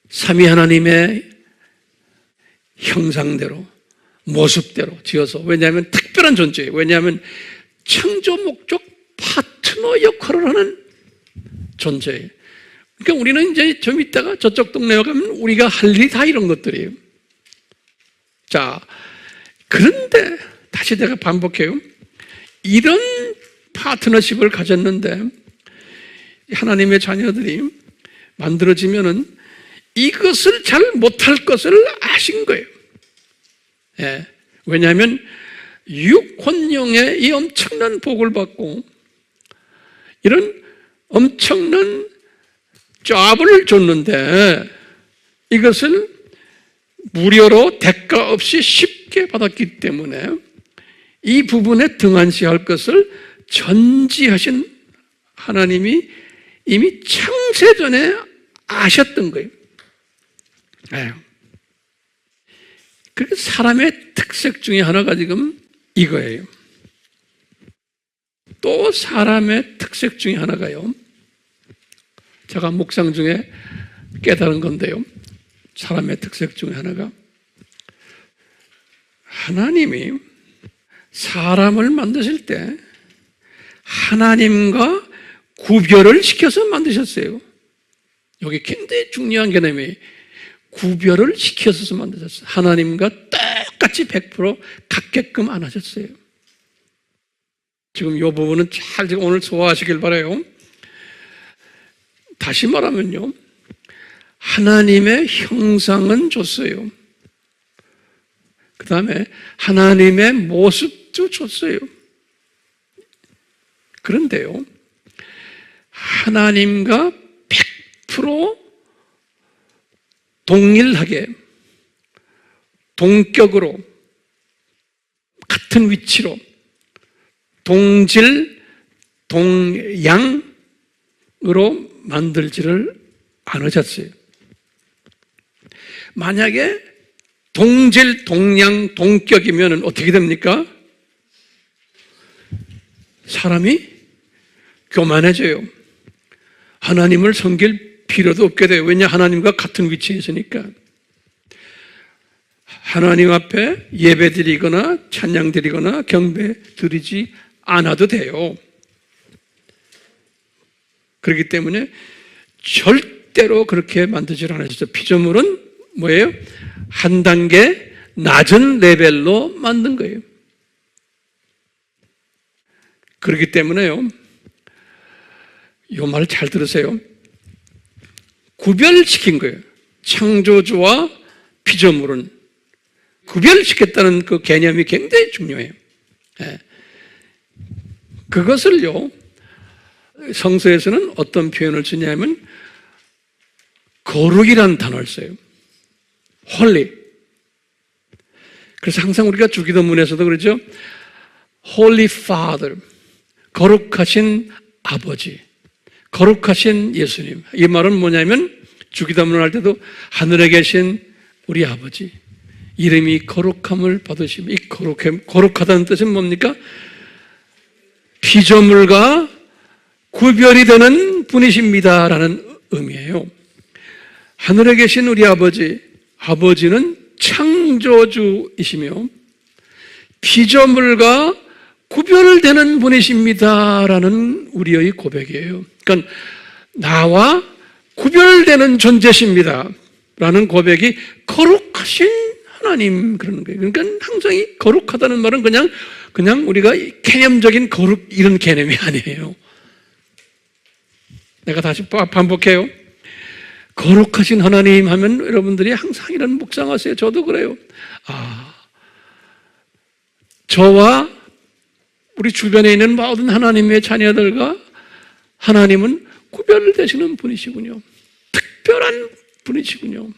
삼위 하나님의 형상대로 모습대로 지어서, 왜냐하면 특별한 존재예요. 왜냐하면 창조 목적 파트너 역할을 하는 존재예요. 그러니까 우리는 이제 좀 이따가 저쪽 동네에 가면 우리가 할 일이 다 이런 것들이에요. 자, 그런데 다시 내가 반복해요. 이런 파트너십을 가졌는데 하나님의 자녀들이 만들어지면은 이것을 잘 못할 것을 아신 거예요. 예. 왜냐하면 육혼영의 이 엄청난 복을 받고 이런 엄청난 조합을 줬는데 이것을 무료로 대가 없이 쉽게 받았기 때문에 이 부분에 등한시할 것을 전지하신 하나님이 이미 창세전에 아셨던 거예요. 네. 그래서 사람의 특색 중에 하나가 지금 이거예요. 또 사람의 특색 중에 하나가요. 제가 묵상 중에 깨달은 건데요. 사람의 특색 중에 하나가 하나님이 사람을 만드실 때 하나님과 구별을 시켜서 만드셨어요. 여기 굉장히 중요한 개념이 구별을 시켜서 만드셨어요. 하나님과 똑같이 100% 같게끔 안 하셨어요. 지금 이 부분은 잘 오늘 소화하시길 바라요. 다시 말하면요, 하나님의 형상은 줬어요. 그 다음에 하나님의 모습도 줬어요. 그런데요, 하나님과 100% 동일하게, 동격으로, 같은 위치로, 동질, 동양으로 만들지를 않으셨어요. 만약에 동질, 동양, 동격이면 어떻게 됩니까? 사람이 교만해져요. 하나님을 섬길 필요도 없게 돼요. 왜냐? 하나님과 같은 위치에 있으니까. 하나님 앞에 예배 드리거나 찬양 드리거나 경배 드리지 않아도 돼요. 그렇기 때문에 절대로 그렇게 만들지 않으셨어요. 피조물은 뭐예요? 한 단계 낮은 레벨로 만든 거예요. 그렇기 때문에요, 이 말 잘 들으세요. 구별시킨 거예요. 창조주와 피조물은 구별시켰다는 그 개념이 굉장히 중요해요. 그것을요, 성서에서는 어떤 표현을 쓰냐면 거룩이라는 단어를 써요. 홀리. 그래서 항상 우리가 주기도문에서도 그러죠. Holy Father, 거룩하신 아버지, 거룩하신 예수님. 이 말은 뭐냐면 주기도문을 할 때도 하늘에 계신 우리 아버지, 이름이 거룩함을 받으시며, 이 거룩하다는 뜻은 뭡니까? 피조물과 구별이 되는 분이십니다라는 의미예요. 하늘에 계신 우리 아버지, 아버지는 창조주이시며 피조물과 구별되는 분이십니다라는 우리의 고백이에요. 그러니까 나와 구별되는 존재십니다 라는 고백이 거룩하신 하나님, 그러는 거예요. 그러니까 항상 이 거룩하다는 말은 그냥 우리가 개념적인 거룩 이런 개념이 아니에요. 내가 다시 반복해요. 거룩하신 하나님 하면 여러분들이 항상 이런 묵상하세요. 저도 그래요. 저와 우리 주변에 있는 모든 하나님의 자녀들과 하나님은 구별되시는 분이시군요. 특별한 분이시군요.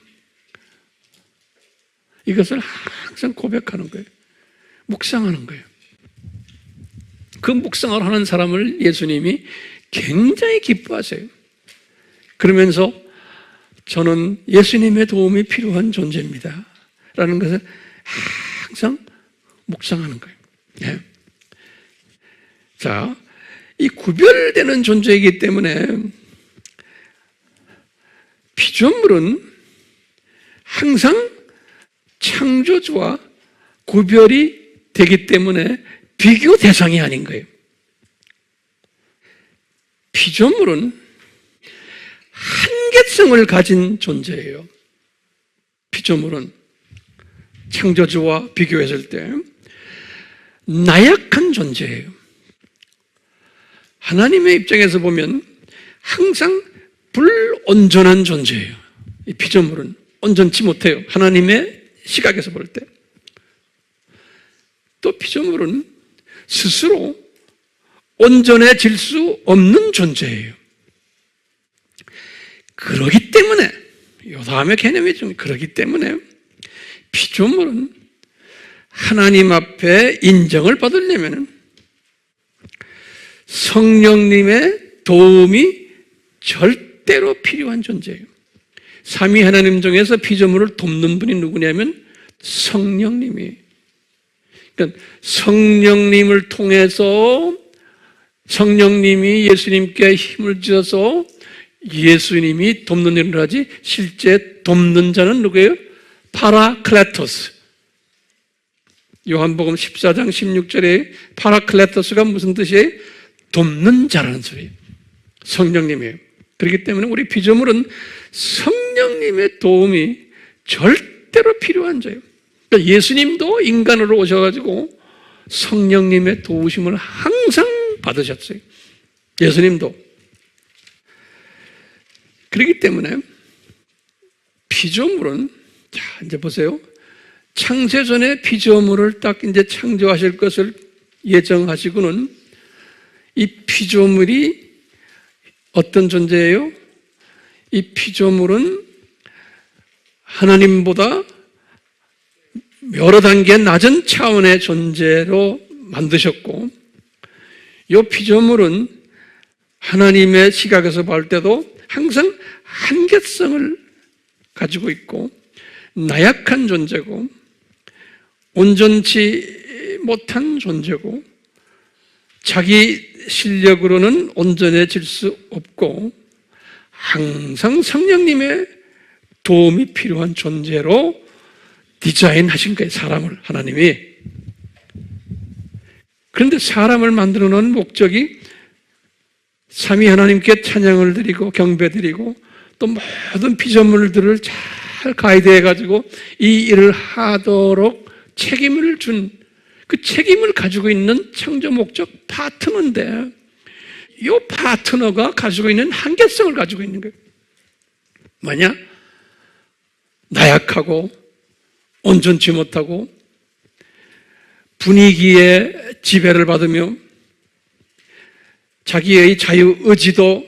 이것을 항상 고백하는 거예요. 묵상하는 거예요. 그 묵상을 하는 사람을 예수님이 굉장히 기뻐하세요. 그러면서 저는 예수님의 도움이 필요한 존재입니다 라는 것을 항상 묵상하는 거예요. 네. 자, 이 구별되는 존재이기 때문에 피조물은 항상 창조주와 구별이 되기 때문에 비교 대상이 아닌 거예요. 피조물은 한계성을 가진 존재예요. 피조물은 창조주와 비교했을 때 나약한 존재예요. 하나님의 입장에서 보면 항상 불온전한 존재예요. 이 피조물은 온전치 못해요. 하나님의 시각에서 볼 때. 또 피조물은 스스로 온전해질 수 없는 존재예요. 그러기 때문에, 이 다음에 개념이 좀 그러기 때문에 피조물은 하나님 앞에 인정을 받으려면 성령님의 도움이 절대로 필요한 존재예요. 삼위 하나님 중에서 피조물을 돕는 분이 누구냐면 성령님이. 그러니까 성령님을 통해서 성령님이 예수님께 힘을 주셔서 예수님이 돕는 일을 하지, 실제 돕는 자는 누구예요? 파라클레토스. 요한복음 14장 16절에 파라클레토스가 무슨 뜻이에요? 돕는 자라는 소리예요. 성령님이에요. 그렇기 때문에 우리 피조물은 성령님의 도움이 절대로 필요한 자예요. 그러니까 예수님도 인간으로 오셔가지고 성령님의 도우심을 항상 받으셨어요. 예수님도. 그렇기 때문에 피조물은, 자, 이제 보세요. 창세전에 피조물을 딱 이제 창조하실 것을 예정하시고는 이 피조물이 어떤 존재예요? 이 피조물은 하나님보다 여러 단계 낮은 차원의 존재로 만드셨고, 이 피조물은 하나님의 시각에서 볼 때도 항상 한계성을 가지고 있고 나약한 존재고 온전치 못한 존재고 자기 실력으로는 온전해질 수 없고 항상 성령님의 도움이 필요한 존재로 디자인하신 거예요. 사람을, 하나님이. 그런데 사람을 만들어 놓은 목적이 삼위 하나님께 찬양을 드리고 경배드리고 또 모든 피조물들을 잘 가이드해 가지고 이 일을 하도록 책임을 준, 그 책임을 가지고 있는 창조 목적 파트너인데 이 파트너가 가지고 있는 한계성을 가지고 있는 거예요. 뭐냐? 나약하고 온전치 못하고 분위기에 지배를 받으며 자기의 자유의지도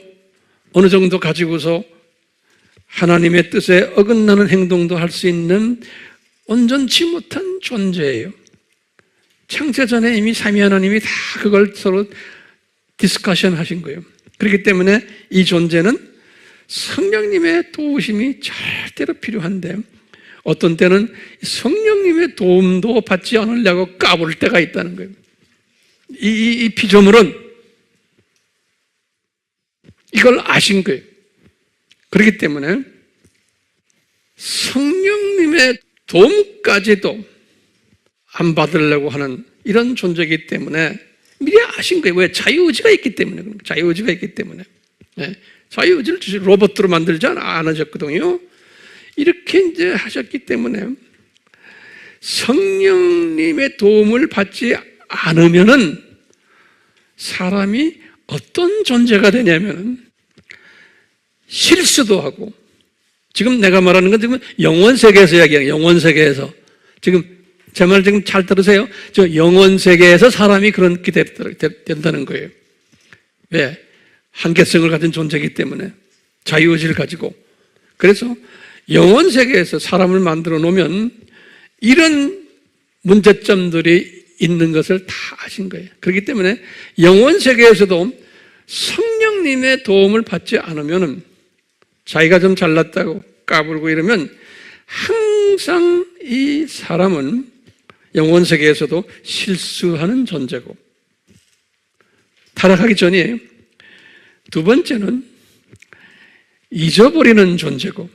어느 정도 가지고서 하나님의 뜻에 어긋나는 행동도 할 수 있는 온전치 못한 존재예요. 창세전에 이미 삼위 하나님이 다 그걸 서로 디스커션 하신 거예요. 그렇기 때문에 이 존재는 성령님의 도우심이 절대로 필요한데 어떤 때는 성령님의 도움도 받지 않으려고 까불 때가 있다는 거예요. 이 피조물은 이걸 아신 거예요. 그렇기 때문에 성령님의 도움까지도 안 받으려고 하는 이런 존재이기 때문에 미리 아신 거예요. 왜? 자유의지가 있기 때문에. 자유의지가 있기 때문에. 네. 자유의지를 로봇으로 만들지 않으셨거든요. 이렇게 이제 하셨기 때문에 성령님의 도움을 받지 않으면은 사람이 어떤 존재가 되냐면은 실수도 하고, 지금 내가 말하는 건 지금 영원 세계에서 이야기해요. 영원 세계에서. 지금 제 말 지금 잘 들으세요. 저 영원 세계에서 사람이 그렇게 된다는 거예요. 왜? 한계성을 가진 존재이기 때문에. 자유의지를 가지고. 그래서 영원 세계에서 사람을 만들어 놓으면 이런 문제점들이 있는 것을 다 아신 거예요. 그렇기 때문에 영원 세계에서도 성령님의 도움을 받지 않으면 자기가 좀 잘났다고 까불고 이러면 항상 이 사람은 영원 세계에서도 실수하는 존재고, 타락하기 전이에요. 두 번째는 잊어버리는 존재고,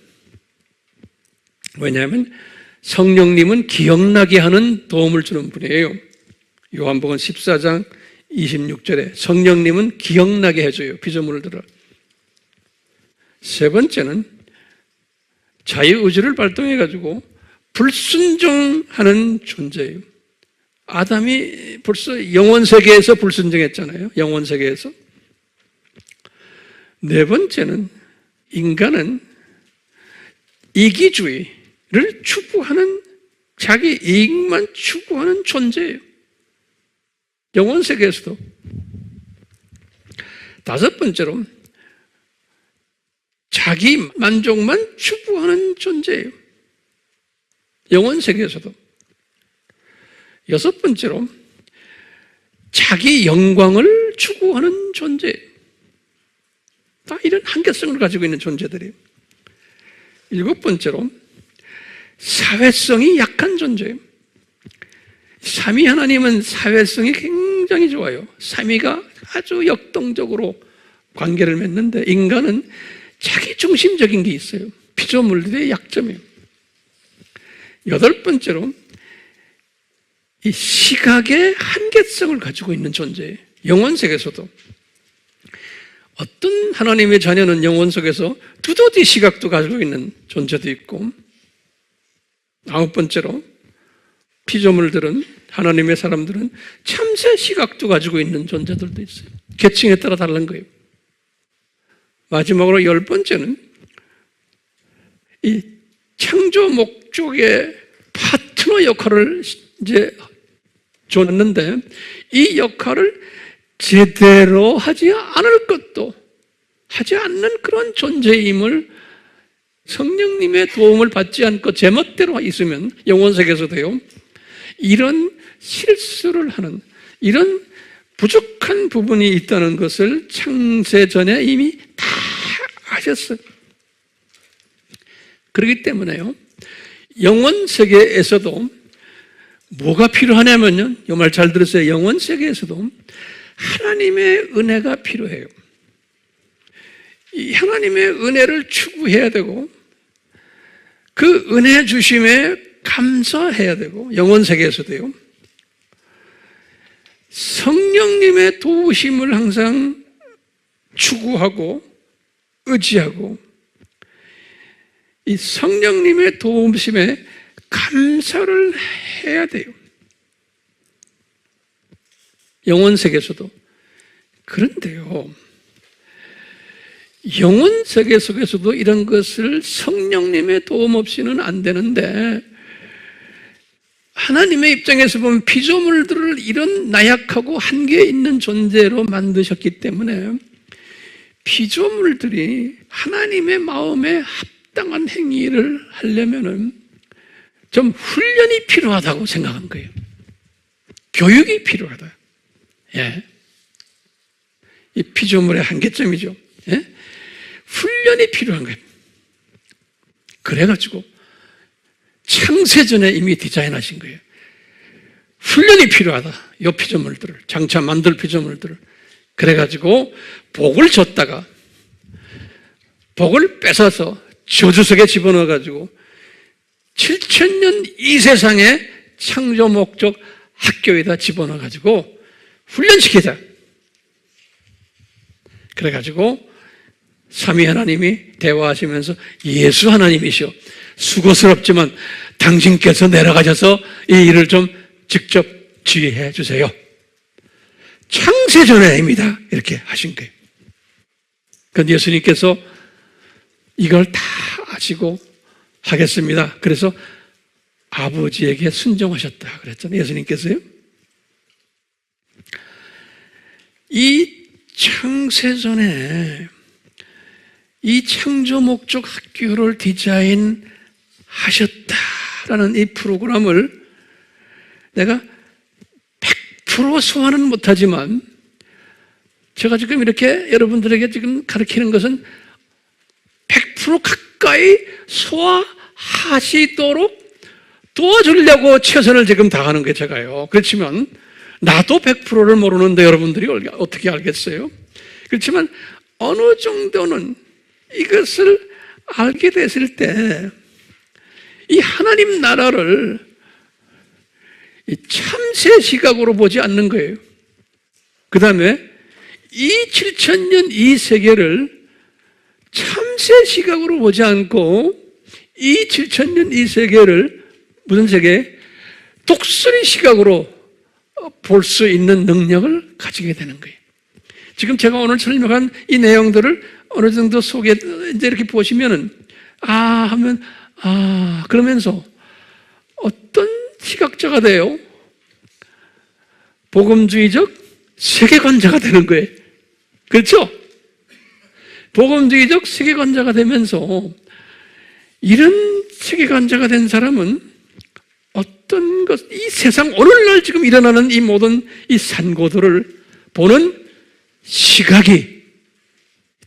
왜냐하면 성령님은 기억나게 하는 도움을 주는 분이에요. 요한복음 14장 26절에 성령님은 기억나게 해줘요. 피조물들을. 세 번째는 자유의지를 발동해가지고 불순종하는 존재예요. 아담이 벌써 영원세계에서 불순종했잖아요. 영원세계에서. 네 번째는 인간은 이기주의를 추구하는, 자기 이익만 추구하는 존재예요. 영원세계에서도. 다섯 번째로 자기 만족만 추구하는 존재예요. 영원세계에서도. 여섯 번째로 자기 영광을 추구하는 존재예요. 다 이런 한계성을 가지고 있는 존재들이에요. 7번째로 사회성이 약한 존재예요. 삼위 하나님은 사회성이 굉장히 좋아요. 삼위가 아주 역동적으로 관계를 맺는데 인간은 자기 중심적인 게 있어요. 피조물들의 약점이에요. 8번째로 이 시각의 한계성을 가지고 있는 존재예요. 영혼 세계에서도 어떤 하나님의 자녀는 영혼 속에서 두더지 시각도 가지고 있는 존재도 있고, 9번째로 피조물들은, 하나님의 사람들은 참새 시각도 가지고 있는 존재들도 있어요. 계층에 따라 다른 거예요. 마지막으로 10번째는 이 창조 목적의 파트너 역할을 이제 줬는데 이 역할을 제대로 하지 않을 것도 하지 않는 그런 존재임을 성령님의 도움을 받지 않고 제멋대로 있으면 영혼세계에서도요, 이런 실수를 하는, 이런 부족한 부분이 있다는 것을 창세전에 이미 다 아셨어요. 그렇기 때문에요, 영혼세계에서도 뭐가 필요하냐면요, 이 말 잘 들으세요. 영혼세계에서도 하나님의 은혜가 필요해요. 이 하나님의 은혜를 추구해야 되고 그 은혜 주심에 감사해야 되고, 영혼세계에서도요, 성령님의 도우심을 항상 추구하고 의지하고 이 성령님의 도우심에 감사를 해야 돼요. 영혼세계에서도. 그런데요, 영혼세계 속에서도 이런 것을 성령님의 도움 없이는 안 되는데, 하나님의 입장에서 보면 피조물들을 이런 나약하고 한계 있는 존재로 만드셨기 때문에 피조물들이 하나님의 마음에 합당한 행위를 하려면은 좀 훈련이 필요하다고 생각한 거예요. 교육이 필요하다. 예. 이 피조물의 한계점이죠. 예? 훈련이 필요한 거예요. 그래가지고 창세전에 이미 디자인하신 거예요. 훈련이 필요하다. 이 피조물들을, 장차 만들 피조물들을. 그래가지고 복을 줬다가 복을 뺏어서 저주 속에 집어넣어가지고 7000년 이 세상에 창조 목적 학교에다 집어넣어가지고 훈련시키자. 그래가지고 삼위 하나님이 대화하시면서 예수 하나님이시오, 수고스럽지만 당신께서 내려가셔서 이 일을 좀 직접 지휘해 주세요. 창세전에입니다. 이렇게 하신 거예요. 그런데 예수님께서 이걸 다 아시고 하겠습니다. 그래서 아버지에게 순종하셨다 그랬잖아요. 예수님께서요. 이 창세전에 이 창조 목적 학교를 디자인하셨다라는 이 프로그램을 내가 100% 소화는 못하지만 제가 지금 이렇게 여러분들에게 지금 가르치는 것은 100% 가까이 소화하시도록 도와주려고 최선을 지금 다하는 게 제가요. 그렇지만 나도 100%를 모르는데 여러분들이 어떻게 알겠어요? 그렇지만 어느 정도는 이것을 알게 됐을 때 이 하나님 나라를 이 참새 시각으로 보지 않는 거예요. 그 다음에 이 7000년 이 세계를 참새 시각으로 보지 않고 이 7000년 이 세계를 무슨 세계? 독수리 시각으로 볼 수 있는 능력을 가지게 되는 거예요. 지금 제가 오늘 설명한 이 내용들을 어느 정도 속에 이제 이렇게 보시면은 하면 그러면서 어떤 시각자가 돼요? 복음주의적 세계관자가 되는 거예요. 그렇죠? 복음주의적 세계관자가 되면서 이런 세계관자가 된 사람은 어떤 것, 이 세상 오늘날 지금 일어나는 이 모든 이 산고들을 보는 시각이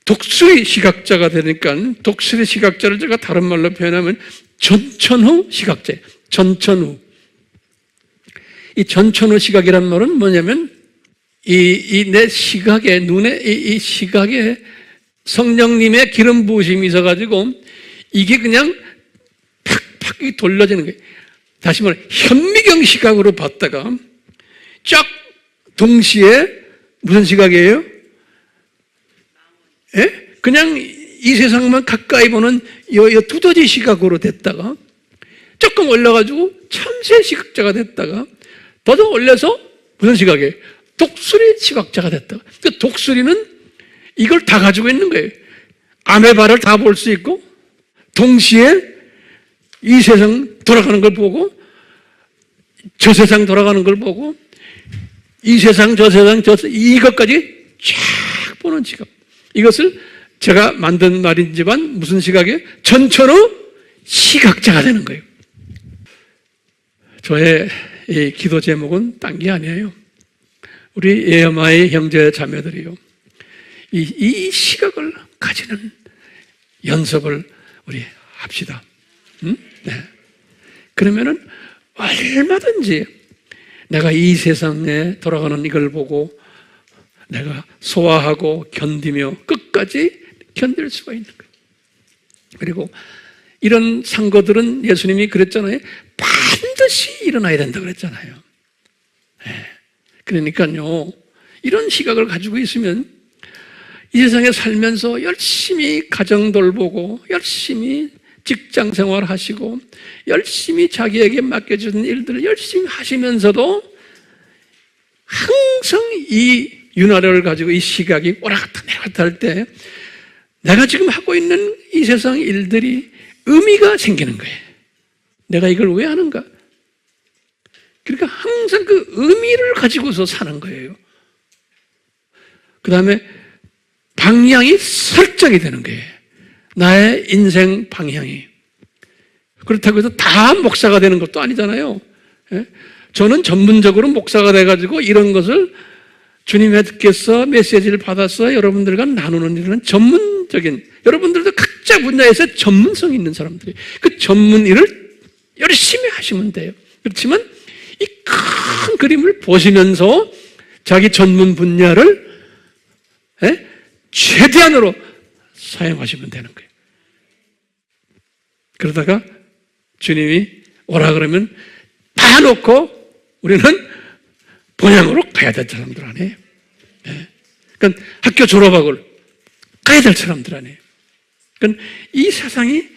독수리 시각자가 되니까 독수리 시각자를 제가 다른 말로 표현하면 전천후 시각자예요. 전천후. 이 전천후 시각이란 말은 뭐냐면 내 시각에, 눈에, 이 시각에 성령님의 기름 부으심이 있어가지고 이게 그냥 팍팍 돌려지는 거예요. 다시 말해, 현미경 시각으로 봤다가 쫙 동시에 무슨 시각이에요? 예? 그냥 이 세상만 가까이 보는 요 두더지 시각으로 됐다가 조금 올라가지고 참새 시각자가 됐다가 더 올려서 무슨 시각이에요? 독수리 시각자가 됐다가. 그 독수리는 이걸 다 가지고 있는 거예요. 아메바를 다 볼 수 있고 동시에 이 세상 돌아가는 걸 보고 저 세상 돌아가는 걸 보고 이 세상 저 세상 이것까지 쫙 보는 시각. 이것을 제가 만든 말이지만 무슨 시각이에요? 전천후 시각자가 되는 거예요. 저의 이 기도 제목은 딴 게 아니에요. 우리 예어마의 형제 자매들이요, 이 시각을 가지는 연습을 우리 합시다. 네. 그러면은 얼마든지 내가 이 세상에 돌아가는 이걸 보고 내가 소화하고 견디며 끝까지 견딜 수가 있는 거예요. 그리고 이런 상거들은 예수님이 그랬잖아요. 반드시 일어나야 된다 그랬잖아요. 네. 그러니까요, 이런 시각을 가지고 있으면 이 세상에 살면서 열심히 가정 돌보고 열심히 직장 생활 하시고 열심히 자기에게 맡겨주는 일들을 열심히 하시면서도 항상 이 윤활유를 가지고 이 시각이 오락갔다 내려갔다 할 때 내가 지금 하고 있는 이 세상 일들이 의미가 생기는 거예요. 내가 이걸 왜 하는가? 그러니까 항상 그 의미를 가지고서 사는 거예요. 그 다음에 방향이 설정이 되는 거예요. 나의 인생 방향이. 그렇다고 해서 다 목사가 되는 것도 아니잖아요. 저는 전문적으로 목사가 돼가지고 이런 것을 주님께서 메시지를 받아서 여러분들과 나누는 일은 전문적인, 여러분들도 각자 분야에서 전문성 있는 사람들이 그 전문 일을 열심히 하시면 돼요. 그렇지만 이 큰 그림을 보시면서 자기 전문 분야를 최대한으로 사용하시면 되는 거예요. 그러다가 주님이 오라 그러면 다 놓고 우리는 본향으로 가야 될 사람들 아니에요. 그러니까 학교 졸업하고 가야 될 사람들 아니에요. 그러니까 이 세상이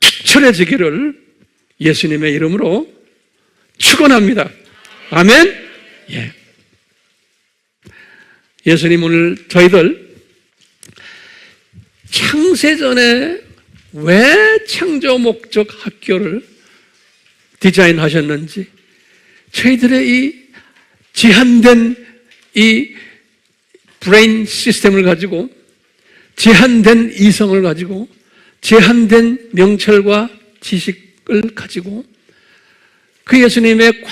투철해지기를 예수님의 이름으로 축원합니다. 아멘. 예. 예수님 오늘 저희들 창세전에 왜 창조 목적 학교를 디자인하셨는지, 저희들의 이 제한된 이 브레인 시스템을 가지고, 제한된 이성을 가지고, 제한된 명철과 지식을 가지고 그 예수님의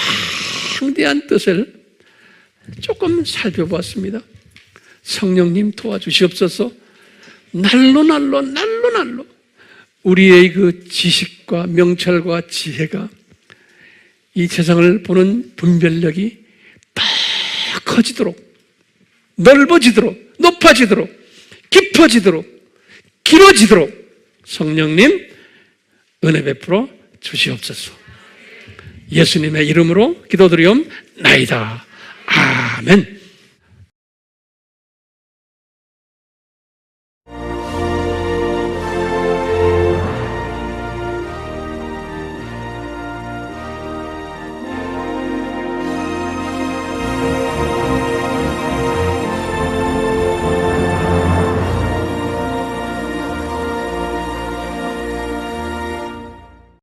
광대한 뜻을 조금 살펴보았습니다. 성령님 도와주시옵소서. 날로 우리의 그 지식과 명철과 지혜가 이 세상을 보는 분별력이 더 커지도록, 넓어지도록, 높아지도록, 깊어지도록, 길어지도록 성령님 은혜 베풀어 주시옵소서. 예수님의 이름으로 기도드리옵나이다. 아멘.